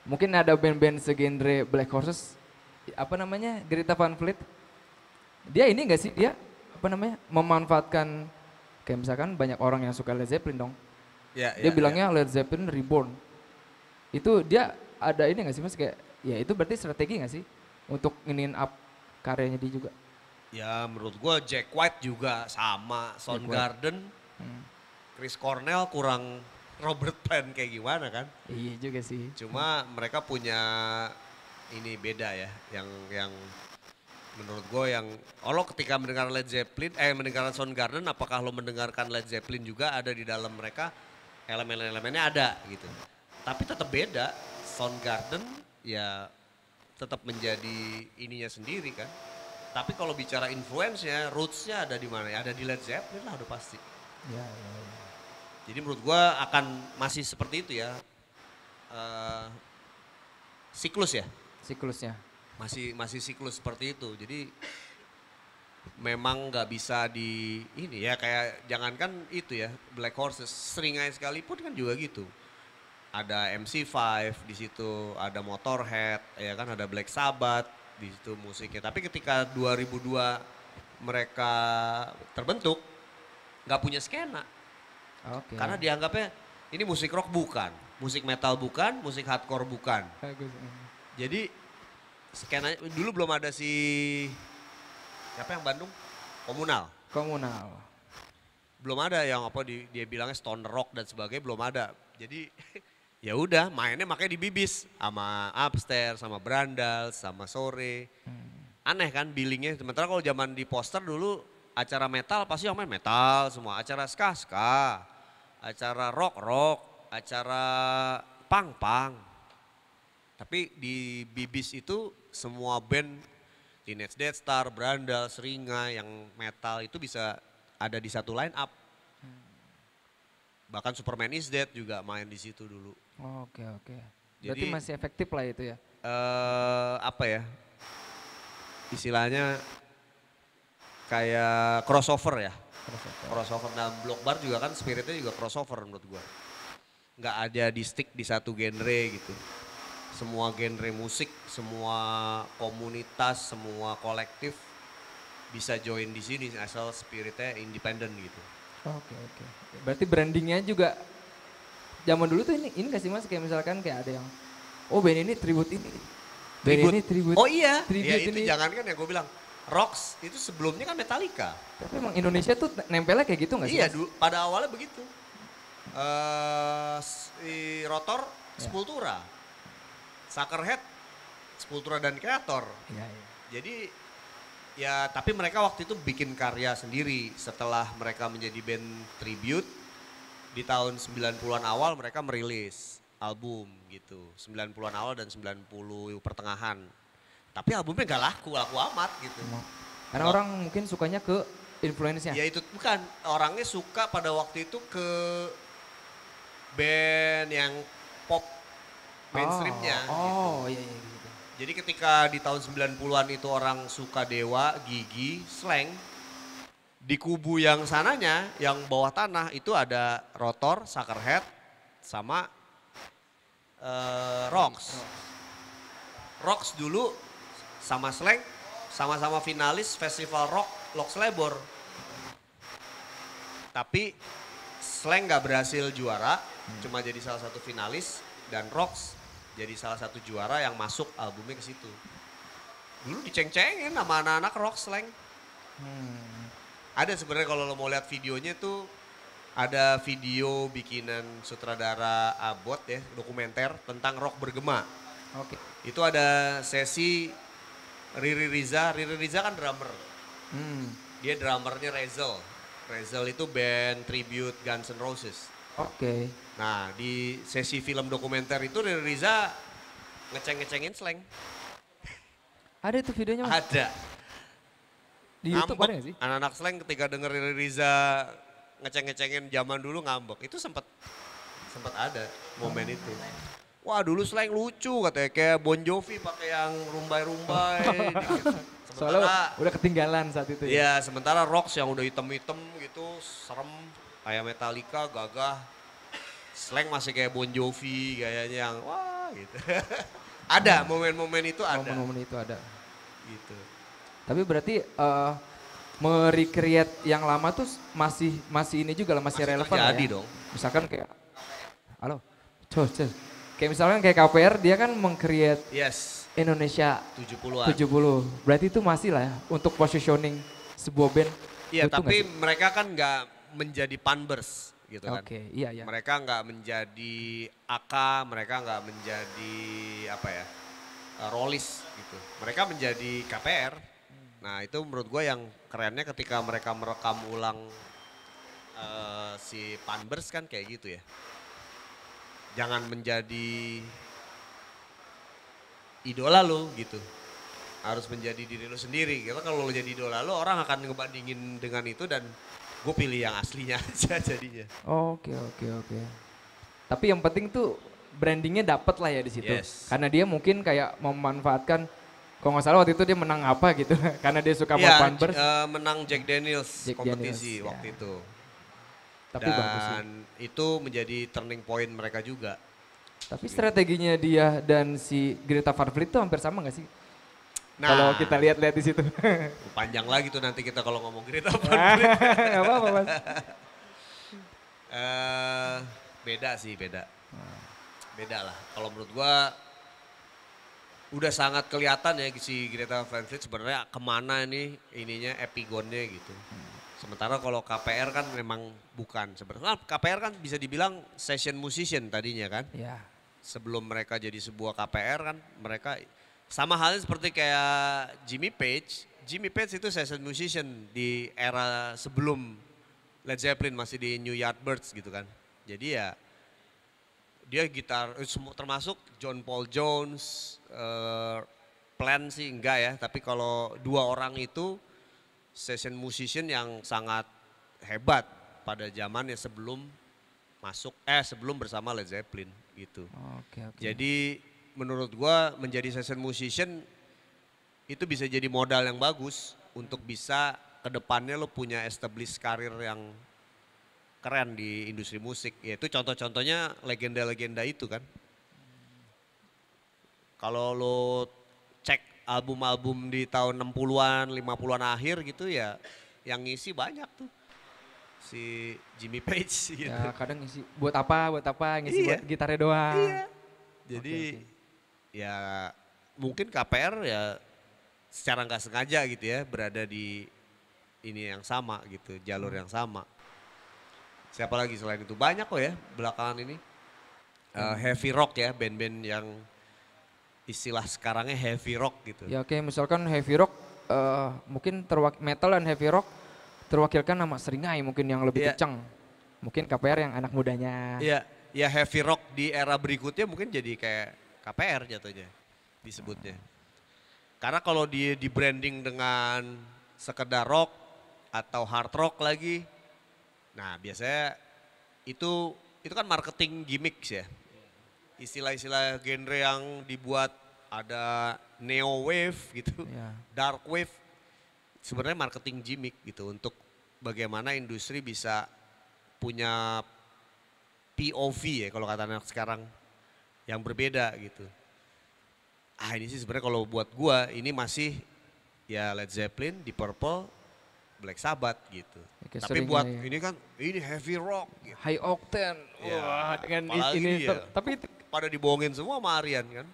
mungkin ada band-band segenre Black Horses, apa namanya, Greta Van Fleet. Dia ini enggak sih, dia apa namanya, memanfaatkan kayak misalkan banyak orang yang suka Led Zeppelin dong. Ya, Dia bilangnya Led Zeppelin Reborn. Itu dia ada ini enggak sih Mas, kayak ya itu berarti strategi enggak sih untuk iniin up karyanya dia juga. Ya menurut gua Jack White juga sama, White. Soundgarden, Chris Cornell kurang Robert Plant kayak gimana kan. Iya juga sih. Cuma mereka punya ini beda ya, yang menurut gue yang, lo ketika mendengar Led Zeppelin, mendengarkan Soundgarden, apakah lo mendengarkan Led Zeppelin juga ada di dalam mereka, elemen-elemennya ada gitu. Tapi tetap beda, Soundgarden ya tetap menjadi ininya sendiri kan. Tapi kalau bicara influence-nya, roots-nya ada di mana ya? Ada di Led Zeppelin lah udah pasti. Ya, ya, ya. Jadi menurut gue akan masih seperti itu ya, siklus ya. Siklusnya. Masih siklus seperti itu. Jadi memang nggak bisa di ini ya, kayak jangankan itu ya, Black Horses, Seringai sekalipun kan juga gitu. Ada MC5 di situ, ada Motorhead, ya kan, ada Black Sabbath di situ musiknya. Tapi ketika 2002 mereka terbentuk, nggak punya skena. Oke. Karena dianggapnya ini musik rock bukan, musik metal bukan, musik hardcore bukan. Bagus. Jadi skena dulu belum ada si siapa yang Bandung? Komunal. Komunal. Belum ada yang apa dia bilangnya stoner rock dan sebagainya, belum ada. Jadi ya udah mainnya makanya di Bibis sama Upstairs, sama Brandal, sama Sore. Aneh kan billingnya. Sementara kalau zaman di poster dulu acara metal pasti yang main metal semua, acara ska, acara rock, acara punk. Tapi di Bibis itu semua band Teenage Death Star, Brandal, Seringai yang metal itu bisa ada di satu line up. Bahkan Superman is Dead juga main di situ dulu. Oke. Berarti Jadi- masih efektif lah itu ya. Apa ya? Istilahnya kayak crossover ya. Crossover dalam Block Bar juga kan spiritnya juga crossover menurut gua. Nggak ada di stick di satu genre gitu. Semua genre musik, semua komunitas, semua kolektif bisa join di sini asal spiritnya independen gitu. Oke. Berarti brandingnya juga zaman dulu tuh ini gak sih Mas, kayak misalkan kayak ada yang oh band ini tribute ini. Band ini tribute. Oh iya, tribute ya itu ini. jangan kan yang gue bilang. Rocks itu sebelumnya kan Metallica. Tapi emang Indonesia tuh nempelnya kayak gitu gak sih Iya, Mas? dulu pada awalnya begitu. Si Rotor, Ya. Sepultura. Suckerhead, Sepultura dan Kreator. Iya. Jadi ya tapi mereka waktu itu bikin karya sendiri setelah mereka menjadi band tribute. Di tahun 90-an awal mereka merilis album gitu. 90-an awal dan 90 pertengahan. Tapi albumnya gak laku amat gitu. Karena Oh. orang mungkin sukanya ke influence-nya. Ya itu bukan, orangnya suka pada waktu itu ke band yang pop mainstreamnya. Oh, iya gitu. Jadi ketika di tahun 90-an itu orang suka Dewa, Gigi, Slank, di kubu yang sananya, yang bawah tanah itu ada Rotor, Suckerhead, sama Rocks. Rocks dulu sama Slank, sama-sama finalis festival rock Lox Lebor. Tapi Slank gak berhasil juara, cuma jadi salah satu finalis dan Rocks jadi salah satu juara yang masuk albumnya ke situ. Dulu diceng-cengin sama anak-anak rock slang. Ada sebenarnya kalau lo mau lihat videonya tuh ada video bikinan sutradara Abbott ya, dokumenter tentang rock bergema. Oke. Itu ada sesi Riri Riza kan drummer. Dia drummernya Rezel. Rezel itu band tribute Guns N' Roses. Oke. Nah di sesi film dokumenter itu Riri Riza ngeceng-ngecengin slang. Ada itu videonya Mas? Ada. Di YouTube Ngambek. ada gak sih? Anak-anak slang ketika denger Riri Riza ngeceng-ngecengin zaman dulu ngambek. Itu sempat ada momen itu. Wah dulu slang lucu katanya kayak Bon Jovi pakai yang rumbai-rumbai. Dikit. Soalnya udah ketinggalan saat itu ya. Iya, sementara Rocks yang udah hitam-hitam gitu, serem, kayak Metallica, gagah. Slang masih kayak Bon Jovi, gayanya yang wah gitu. Ada momen-momen itu ada. Momen-momen itu ada. Gitu. Tapi berarti merecreate yang lama tuh masih ini juga lah, masih relevan lah terjadi ya. dong. Misalkan kayak, halo, cus. Kayak misalnya kayak KPR dia kan meng-create Yes, Indonesia 70-an. 70. Berarti itu masih lah ya untuk positioning sebuah band. Iya, Butuh nggak tapi sih? mereka kan nggak menjadi Panbers gitu kan. Oke, iya. Mereka nggak menjadi AK, mereka nggak menjadi apa ya, Rollies gitu. Mereka menjadi KPR. Nah itu menurut gue yang kerennya ketika mereka merekam ulang si Panbers kan kayak gitu ya. Jangan menjadi idola lo gitu. Harus menjadi diri lo sendiri. Karena kalau lo jadi idola lo orang akan ngebandingin dengan itu dan gue pilih yang aslinya aja jadinya. Oke. Tapi yang penting tuh brandingnya dapet lah ya di situ. Yes. Karena dia mungkin kayak memanfaatkan, kalau nggak salah waktu itu dia menang apa gitu. Karena dia suka Iya, sama Panbers. menang Jack Daniels Jack kompetisi Daniels, waktu ya. itu. Tapi Dan bagus sih. itu menjadi turning point mereka juga. Tapi strateginya dia dan si Greta Van Fleet tuh hampir sama gak sih? Nah, Kalau kita lihat-lihat di situ. panjang lagi tuh nanti kita kalau ngomong Greta Van Fleet. Gak apa-apa Mas. Beda sih, beda. Beda lah. Kalau menurut gua udah sangat kelihatan ya si Greta Van Fleet sebenarnya kemana ininya epigonnya gitu. Sementara kalau KPR kan memang bukan. Sebenarnya KPR kan bisa dibilang session musician tadinya kan. Ya. Sebelum mereka jadi sebuah KPR kan mereka sama halnya seperti kayak Jimmy Page. Jimmy Page itu session musician di era sebelum Led Zeppelin masih di New Yardbirds gitu kan. Jadi ya dia gitar termasuk John Paul Jones, Plant sih enggak ya. Tapi kalau dua orang itu session musician yang sangat hebat pada zamannya sebelum sebelum bersama Led Zeppelin gitu. Oke. Jadi menurut gua menjadi session musician itu bisa jadi modal yang bagus untuk bisa kedepannya lo punya established karir yang keren di industri musik. Yaitu contoh-contohnya legenda-legenda itu kan. Kalau lo cek album-album di tahun 60-an, 50-an akhir gitu ya yang ngisi banyak tuh. Si Jimmy Page gitu. Ya kadang ngisi buat apa ngisi Iya. buat gitarnya doang. Iya. Jadi ya mungkin KPR ya secara nggak sengaja gitu ya berada di ini yang sama gitu, jalur yang sama. Siapa lagi selain itu? Banyak kok ya belakangan ini. Heavy rock ya, band-band yang istilah sekarangnya heavy rock gitu. Ya kayak misalkan heavy rock mungkin metal dan heavy rock terwakilkan nama Seringai mungkin yang lebih Iya. kencang. Mungkin KPR yang anak mudanya. Iya, ya heavy rock di era berikutnya mungkin jadi kayak KPR jatuhnya disebutnya. Karena kalau di branding dengan sekedar rock atau hard rock lagi, nah biasanya itu kan marketing gimmicks ya. Istilah-istilah genre yang dibuat ada neo wave gitu, Ya. dark wave. Sebenarnya marketing gimmick gitu untuk bagaimana industri bisa punya POV ya kalau kata anak sekarang yang berbeda gitu. Ini sih sebenarnya kalau buat gua ini masih ya Led Zeppelin, Deep Purple, Black Sabbath gitu. Oke, Tapi seringnya buat ya. ini kan ini heavy rock gitu. High octane. Ya, Wah, dengan apalagi ini dia. tapi itu Pada dibohongin semua sama Aryan kan.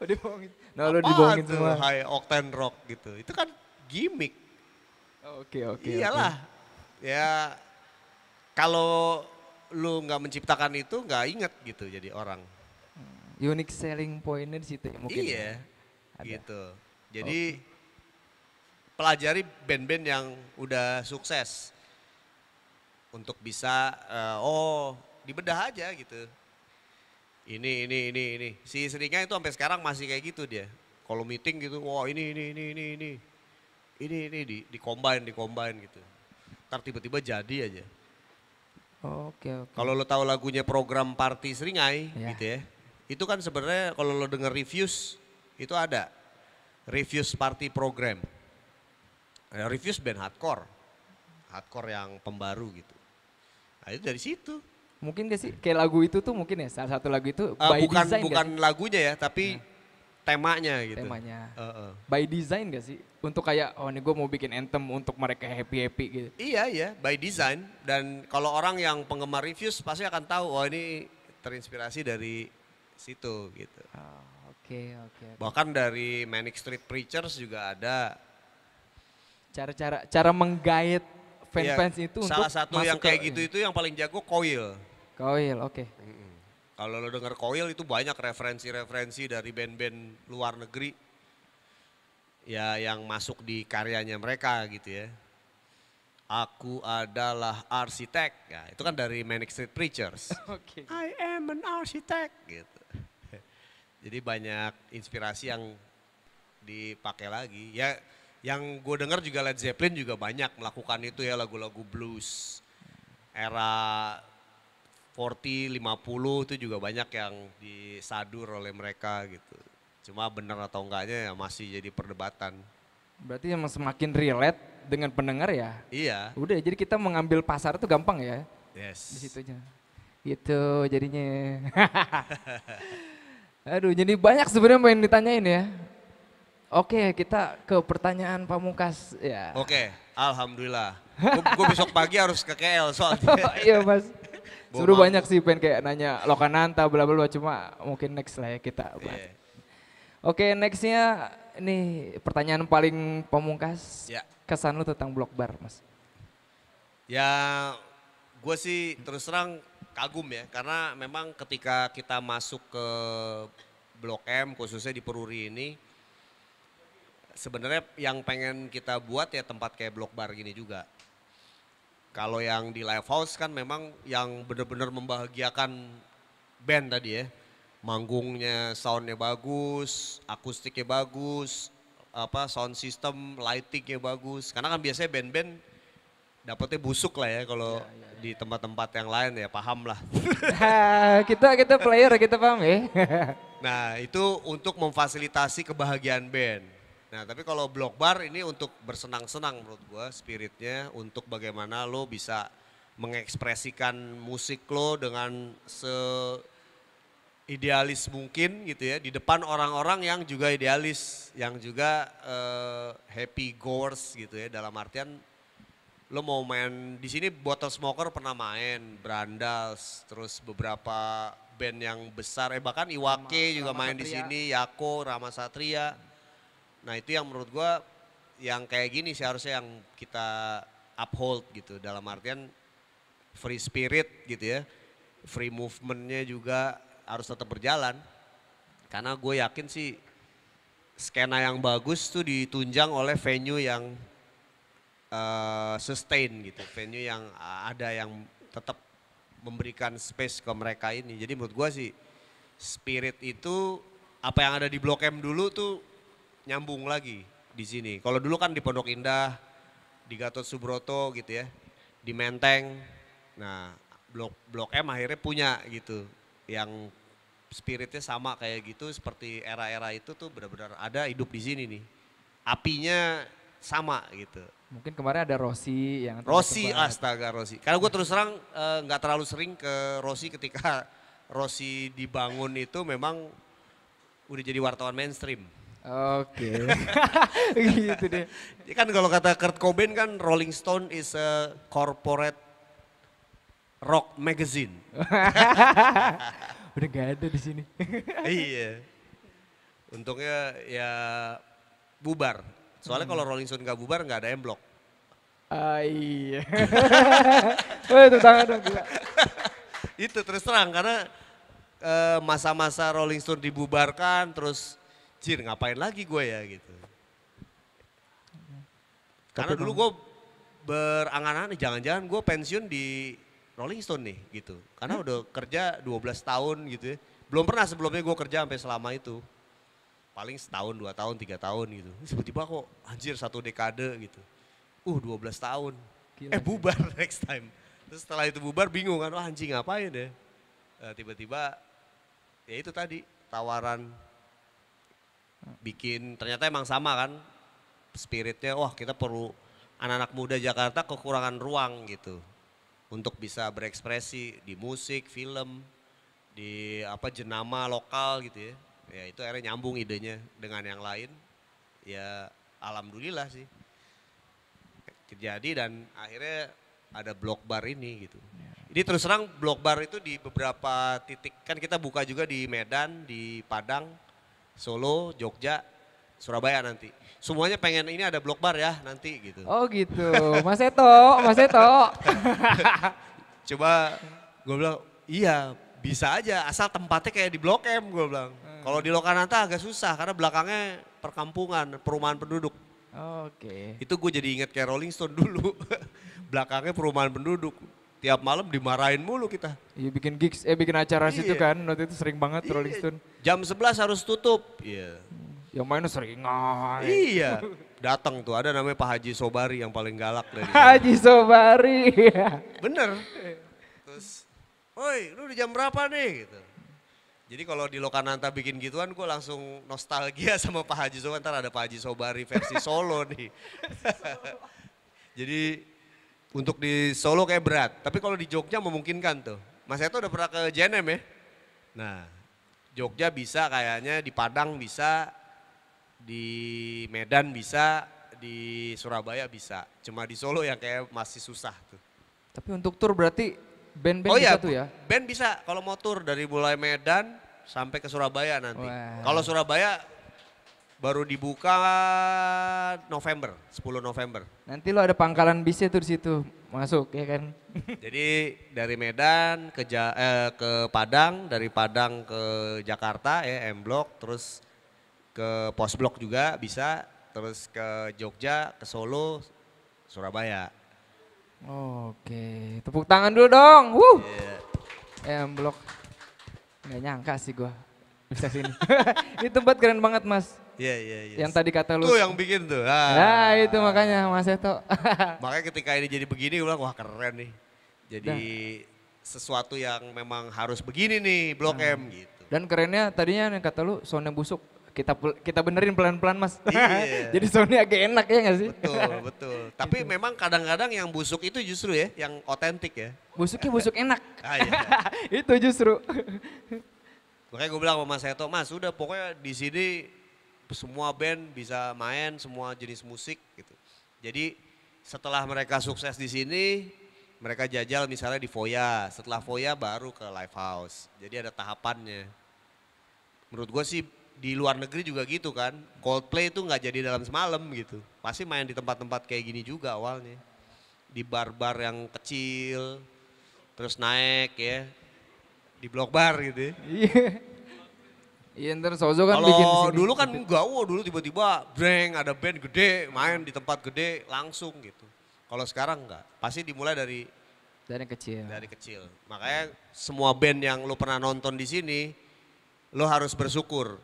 dibohongin. Nah, lu Apaan dibohongin tuh semua. high octane rock gitu. Itu kan gimmick. Oke. Iyalah. Ya kalau lu nggak menciptakan itu nggak inget gitu jadi orang. Unique selling pointnya di situ ya, mungkin. Iya. Ada. Gitu. Jadi pelajari band-band yang udah sukses. Untuk bisa dibedah aja gitu. Ini. Si Seringai itu sampai sekarang masih kayak gitu dia. Kalau meeting gitu, wah ini. Ini di combine gitu. Ntar tiba-tiba jadi aja. Oke. Kalau lo tahu lagunya program Party Seringai Ya. gitu ya. Itu kan sebenarnya kalau lo denger reviews itu ada. Reviews Party Program. Reviews band hardcore. Hardcore yang pembaru gitu. Nah itu dari situ. Mungkin gak sih kayak lagu itu tuh mungkin ya salah satu lagu itu by design Bukan gak sih? lagunya ya, tapi temanya gitu. Temanya. Heeh. By design gak sih? Untuk kayak oh ini gue mau bikin anthem untuk mereka happy gitu. Iya, by design. Dan kalau orang yang penggemar reviews pasti akan tahu, oh ini terinspirasi dari situ gitu. Oh, oke. Bahkan dari Manic Street Preachers juga ada. Cara menggait fans-fans Iya, itu untuk salah satu masuk yang ke- kayak gitu itu yang paling jago Coil. Coil, oke. Kalau lo denger Coil itu banyak referensi-referensi dari band-band luar negeri. Ya yang masuk di karyanya mereka gitu ya. Aku adalah arsitek. Ya, itu kan dari Manic Street Preachers. Oke. I am an architect gitu. Jadi banyak inspirasi yang dipakai lagi. Ya yang gue dengar juga Led Zeppelin juga banyak melakukan itu ya lagu-lagu blues. Era 40, 50 itu juga banyak yang disadur oleh mereka gitu. Cuma benar atau enggaknya ya masih jadi perdebatan. Berarti emang semakin relate dengan pendengar ya. Iya. Udah jadi kita mengambil pasar itu gampang ya di Yes. situnya. Gitu jadinya. Aduh jadi banyak sebenarnya pengen ditanyain ya. Oke kita ke pertanyaan pamungkas ya. Oke, alhamdulillah. Gue besok pagi harus ke KL soalnya. Iya mas. Bawa Sebenernya mangkuk. banyak sih pengen kayak nanya Lokananta bla bla bla cuma mungkin next lah ya kita bahas. Iya. Oke nextnya ini pertanyaan paling pamungkas. Ya. Kesan lu tentang Block Bar mas. Ya gue sih terus terang kagum ya. Karena memang ketika kita masuk ke Blok M khususnya di Peruri ini. Sebenarnya yang pengen kita buat ya tempat kayak Block Bar gini juga. Kalau yang di live house kan memang yang benar-benar membahagiakan band tadi ya. Manggungnya soundnya bagus, akustiknya bagus, sound system, lightingnya bagus. Karena kan biasanya band-band dapetnya busuk lah ya kalau di tempat-tempat yang lain ya paham lah. kita player kita paham ya. Nah itu untuk memfasilitasi kebahagiaan band. Nah tapi kalau Block Bar ini untuk bersenang-senang menurut gue spiritnya untuk bagaimana lo bisa mengekspresikan musik lo dengan se-idealis mungkin gitu ya. Di depan orang-orang yang juga idealis, yang juga happy goers gitu ya. Dalam artian lo mau main, di sini Bottle Smoker pernah main, Brandals, terus beberapa band yang besar, bahkan Iwake juga Rama main di Satria. sini, Yako, Rama Satria. Nah itu yang menurut gua yang kayak gini sih harusnya yang kita uphold gitu dalam artian free spirit gitu ya, free movementnya juga harus tetap berjalan. Karena gue yakin sih skena yang bagus tuh ditunjang oleh venue yang sustain gitu, venue yang ada yang tetap memberikan space ke mereka ini. Jadi menurut gua sih spirit itu apa yang ada di Blok M dulu tuh nyambung lagi di sini. Kalau dulu kan di Pondok Indah, di Gatot Subroto gitu ya, di Menteng. Nah, Blok M akhirnya punya gitu yang spiritnya sama kayak gitu seperti era-era itu tuh benar-benar ada hidup di sini nih. Apinya sama gitu. Mungkin kemarin ada Rossi yang Rossi, tempat. astaga Rossi. Karena gue terus terang nggak terlalu sering ke Rossi ketika Rossi dibangun itu memang udah jadi wartawan mainstream. Oke. Gitu deh. Ya kan kalau kata Kurt Cobain kan Rolling Stone is a corporate rock magazine. Udah gak ada di sini. Iya. Untungnya ya bubar. Soalnya kalau Rolling Stone gak bubar gak ada M-Block. Ah iya. Wah itu tangan dong gila. Itu terus terang karena masa-masa Rolling Stone dibubarkan terus Jir ngapain lagi gue ya gitu. Karena dulu gue berangan-angan jangan-jangan gue pensiun di Rolling Stone nih gitu. Karena udah kerja 12 tahun gitu ya. Belum pernah sebelumnya gue kerja sampai selama itu. Paling setahun, 2 tahun, 3 tahun gitu. Tiba-tiba kok anjir 1 dekade gitu. 12 tahun. Gila, Bubar next time. Terus setelah itu bubar bingung kan, wah anjing ngapain ya. Tiba-tiba ya itu tadi tawaran bikin ternyata emang sama kan spiritnya, wah kita perlu anak-anak muda Jakarta kekurangan ruang gitu. Untuk bisa berekspresi di musik, film, di jenama lokal gitu ya. Ya itu akhirnya nyambung idenya dengan yang lain. Ya alhamdulillah sih. Terjadi dan akhirnya ada Blok Bar ini gitu. Ini terus terang Blok Bar itu di beberapa titik, kan kita buka juga di Medan, di Padang, Solo, Jogja, Surabaya nanti. Semuanya pengen ini ada Blok Bar ya nanti gitu. Oh gitu, Mas Eto, Mas Eto. Coba gue bilang iya bisa aja asal tempatnya kayak di Blok M gue bilang. Kalau di Lokananta agak susah karena belakangnya perkampungan, perumahan penduduk. Oke. Itu gue jadi inget kayak Rolling Stone dulu. Belakangnya perumahan penduduk. Tiap malam dimarahin mulu kita. Iya bikin gigs, bikin acara situ Iya. kan, waktu itu sering banget Iya. Rolling Stone. Jam 11 harus tutup. Iya. Yang mainnya seringan. Iya. Datang tuh ada namanya Pak Haji Sobari yang paling galak dari sana. Haji Sobari. Bener. Terus, woi lu udah jam berapa nih gitu. Jadi kalau di Lokananta bikin gituan gue langsung nostalgia sama Pak Haji Sobari. Ntar ada Pak Haji Sobari versi Solo nih. Jadi untuk di Solo kayak berat. Tapi kalau di Jogja memungkinkan tuh. Mas Eto udah pernah ke JNM ya? Nah Jogja bisa kayaknya, di Padang bisa, di Medan bisa, di Surabaya bisa. Cuma di Solo yang kayak masih susah tuh. Tapi untuk tour berarti band-band bisa tuh ya? Band bisa kalau mau tur dari mulai Medan sampai ke Surabaya nanti. Wah. Kalau Surabaya baru dibuka November, 10 November. Nanti lo ada pangkalan bisnya tuh di situ masuk ya kan? Jadi dari Medan ke Padang, dari Padang ke Jakarta ya M Block, terus ke Pos Blok juga bisa, terus ke Jogja, ke Solo, Surabaya. Oke, tepuk tangan dulu dong. Iya. M-Block. Nggak nyangka sih gua bisa sini. Ini tempat keren banget Mas. Iya. Yang tadi kata lu. Tuh yang bikin tuh. Nah itu makanya Mas Eto. Makanya ketika ini jadi begini gue bilang wah keren nih. Jadi sesuatu yang memang harus begini nih Blok M gitu. Dan kerennya tadinya yang kata lu soundnya busuk. Kita benerin pelan-pelan Mas. Iya. Jadi soundnya agak enak ya nggak sih? Betul. Tapi memang kadang-kadang yang busuk itu justru ya yang otentik ya. Busuknya busuk enak. Iya. Itu justru. Makanya gue bilang sama Mas Eto, Mas udah pokoknya di sini semua band bisa main semua jenis musik gitu. Jadi setelah mereka sukses di sini, mereka jajal misalnya di Foya. Setelah Foya baru ke Live House. Jadi ada tahapannya. Menurut gue sih di luar negeri juga gitu kan. Coldplay itu nggak jadi dalam semalam gitu. Pasti main di tempat-tempat kayak gini juga awalnya. Di bar-bar yang kecil, terus naik ya. Di blok bar gitu ya. Iya ntar Sozo kan bikin Kalau sini. dulu kan enggak, dulu tiba-tiba breng ada band gede main di tempat gede langsung gitu. Kalau sekarang enggak, pasti dimulai dari kecil. kecil. Makanya semua band yang lo pernah nonton di sini, lo harus bersyukur.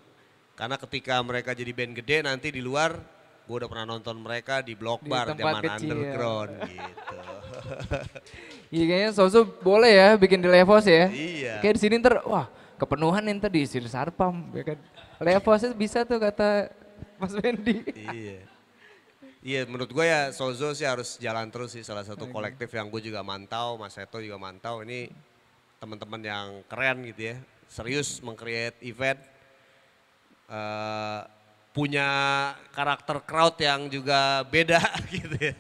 Karena ketika mereka jadi band gede nanti di luar, gue udah pernah nonton mereka di blok Di bar tempat zaman kecil. underground gitu. Iya kayaknya Sozo boleh ya bikin di Levos ya. Iya. Kayak di sini ntar wah kepenuhan nih ntar di Sir Sarpam ya kan. Levosnya bisa tuh kata Mas Wendy. Iya. Iya menurut gue ya Sozo sih harus jalan terus sih, salah satu kolektif yang gue juga mantau, Mas Seto juga mantau. Ini teman-teman yang keren gitu ya, serius meng-create event. punya karakter crowd yang juga beda gitu ya.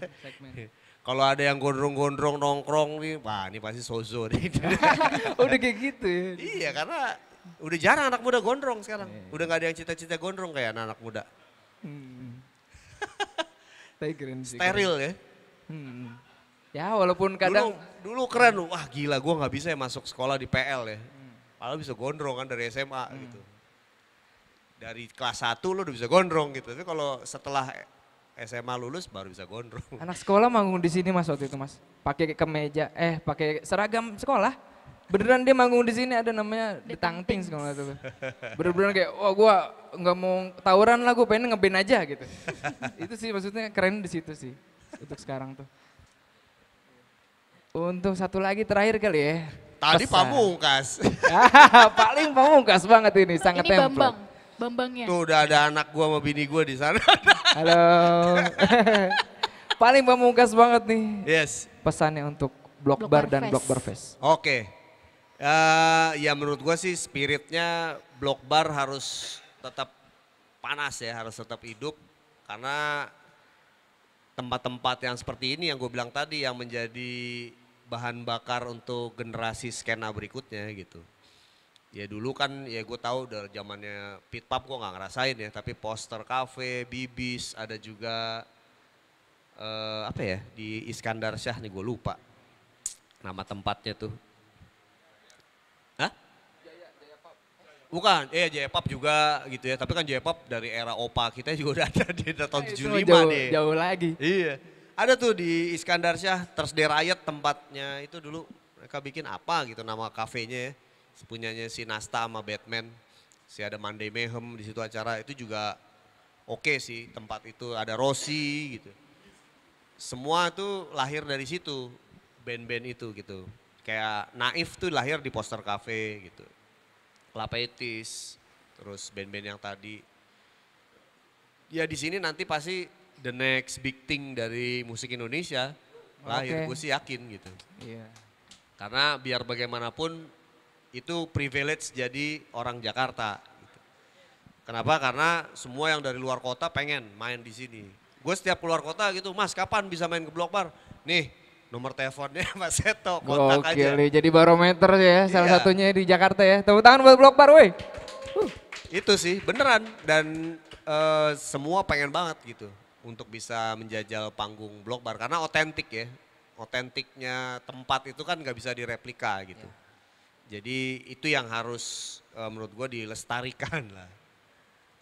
Kalau ada yang gondrong-gondrong nongkrong nih, wah ini pasti sozo nih. Udah kayak gitu ya. Iya karena udah jarang anak muda gondrong sekarang. Udah gak ada yang cita-cita gondrong kayak anak-anak muda. Tapi keren sih. Steril ya. Ya walaupun kadang. Dulu keren, wah gila gue gak bisa ya masuk sekolah di PL ya. Padahal bisa gondrong kan dari SMA gitu. Dari kelas 1 lu udah bisa gondrong gitu. Tapi kalau setelah SMA lulus baru bisa gondrong. Anak sekolah manggung di sini Mas waktu itu Mas. Pakai kemeja, pakai seragam sekolah. Beneran dia manggung di sini ada namanya The Tangtings kalau nggak salah. Bener-bener kayak, wah gua nggak mau tawuran lah, gua pengen ngeband aja gitu. Itu sih maksudnya keren di situ sih untuk sekarang tuh. Untuk satu lagi terakhir kali ya. Tadi pesan. Pamungkas. Paling Pamungkas banget ini, sangat Ini template. Bambangnya. Tuh udah ada anak gua sama bini gua di sana. Halo. Paling Pamungkas banget nih. Yes. Pesannya untuk Block Block Bar Bar dan Fest. Block Bar Fest. Oke. Ya menurut gua sih spiritnya Block Bar harus tetap panas ya, harus tetap hidup. Karena tempat-tempat yang seperti ini yang gue bilang tadi yang menjadi bahan bakar untuk generasi skena berikutnya gitu. Ya dulu kan ya gue tahu dari zamannya Pit Pub gue nggak ngerasain ya, tapi Poster Cafe, Bibis, ada juga apa ya di Iskandar Syah nih gue lupa nama tempatnya tuh. Hah? Bukan, Jaya Pub juga gitu ya, tapi kan Jaya Pub dari era Opa kita juga udah ada di tahun 75 nih. Jauh lagi. Iya, ada tuh di Iskandar Syah, Thursday Riot tempatnya itu dulu mereka bikin apa gitu nama kafenya ya. Punyanya si Nasta sama Batman, si ada Monday Mayhem di situ acara itu juga oke sih tempat itu, ada Rossi gitu. Semua tuh lahir dari situ, band-band itu gitu. Kayak Naif tuh lahir di Poster Cafe gitu. Lapetis, terus band-band yang tadi. Ya di sini nanti pasti the next big thing dari musik Indonesia lahir, gue sih yakin gitu. Iya. Karena biar bagaimanapun itu privilege jadi orang Jakarta. Gitu. Kenapa? Karena semua yang dari luar kota pengen main di sini. Gue setiap keluar kota gitu, Mas kapan bisa main ke Block Bar? Nih nomor teleponnya Mas Seto, kontak aja. Oke, jadi barometer ya salah Iya. satunya di Jakarta ya. Tepuk tangan buat Block Bar woi. Itu sih beneran dan semua pengen banget gitu untuk bisa menjajal panggung Block Bar karena otentik ya. Otentiknya tempat itu kan nggak bisa direplika gitu. Jadi itu yang harus menurut gue dilestarikan lah.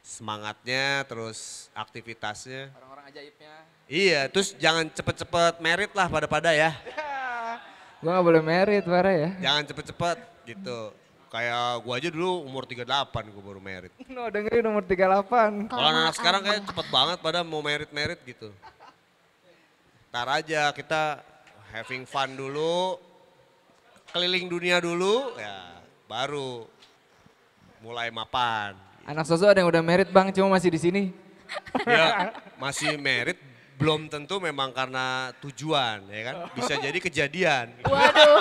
Semangatnya terus aktivitasnya. Orang-orang ajaibnya. Iya terus jangan cepet-cepet merit lah pada ya. Gue gak boleh merit parah ya. Jangan cepet-cepet gitu. Kayak gue aja dulu umur 38 gue baru merit. No dengerin nomor 38. Kalau anak sekarang kayak cepet banget pada mau merit gitu. Ntar aja kita having fun dulu. Keliling dunia dulu ya baru mulai mapan. Anak sosok ada yang udah merit bang cuma masih di sini. Ya masih merit belum tentu memang karena tujuan ya kan. Bisa jadi kejadian. Waduh.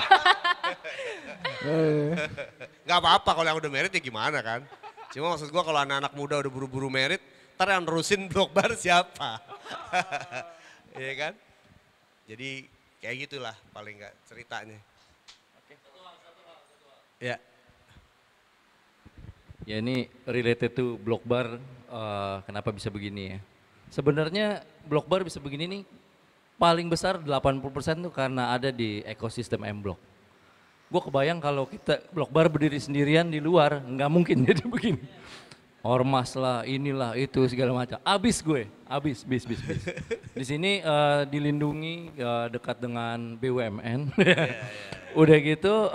Gak apa-apa kalau yang udah merit ya gimana kan. Cuma maksud gua kalau anak-anak muda udah buru-buru merit ntar yang nerusin Block Bar siapa. Iya kan. Jadi kayak gitulah paling gak ceritanya. Ya. Ya ini related to Block Bar, kenapa bisa begini ya. Sebenarnya Block Bar bisa begini nih paling besar 80% tuh karena ada di ekosistem M Block. Gue kebayang kalau kita Block Bar berdiri sendirian di luar, nggak mungkin jadi begini. Ormas lah, inilah, itu segala macam. Abis gue, abis, bis. Di sini dilindungi dekat dengan BUMN. Udah gitu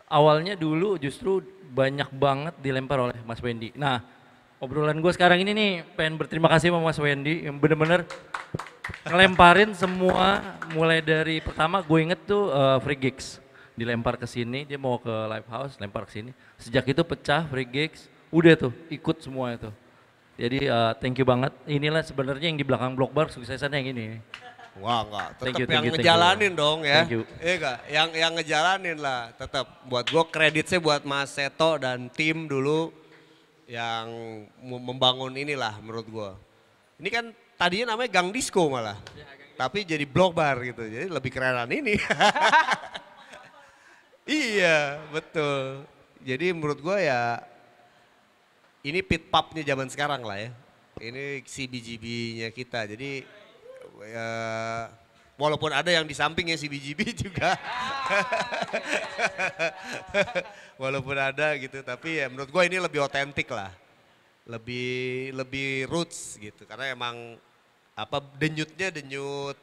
awalnya dulu justru banyak banget dilempar oleh Mas Wendy. Nah obrolan gue sekarang ini nih pengen berterima kasih sama Mas Wendy yang bener-bener ngelemparin semua mulai dari pertama gue inget tuh Free Gigs dilempar ke sini, dia mau ke live house lempar ke sini. Sejak itu pecah Free Gigs, udah tuh ikut semua itu. Jadi thank you banget. Inilah sebenarnya yang di belakang Block Bar suksesannya yang ini. Wah enggak, Thank tetap you, yang thank you. ngejalanin dong ya. Thank you. Iya enggak, yang ngejalanin lah tetap. Buat gue kreditnya buat Mas Seto dan tim dulu. yang membangun inilah menurut gua. Ini kan tadinya namanya gang disco malah. Tapi jadi block bar gitu. Jadi lebih kerenan ini. Iya, betul. Jadi menurut gua ya ini pit pubnya zaman sekarang lah ya. Ini CBGB-nya kita. Jadi ya, walaupun ada yang di sampingnya CBGB juga. Walaupun ada gitu, tapi ya menurut gue ini lebih otentik lah. Lebih roots gitu. Karena emang apa denyutnya denyut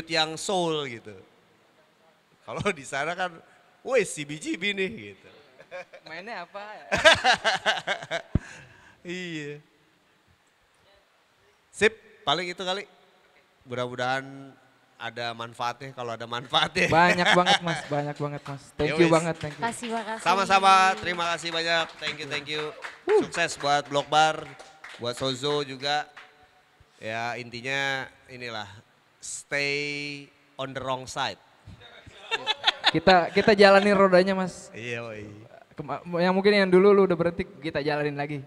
yang soul gitu. Kalau di sana kan, woi CBGB nih gitu. Mainnya apa? Iya. Sip, paling itu kali. Mudah-mudahan ada manfaatnya, kalau ada manfaatnya. Banyak banget mas, banyak banget mas. Thank you Yowes. banget, thank you. Makasih, makasih. Sama-sama, terima kasih banyak. Thank you. Sukses buat Block Bar, buat Sozo juga. Ya intinya inilah, stay on the wrong side. Kita jalanin rodanya mas. Iya, woi. Yang mungkin yang dulu lu udah berhenti, kita jalanin lagi.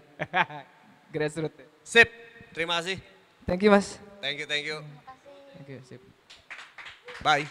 Grassroots. Sip, terima kasih. Thank you mas. Thank you. Thank you, sip. Bye.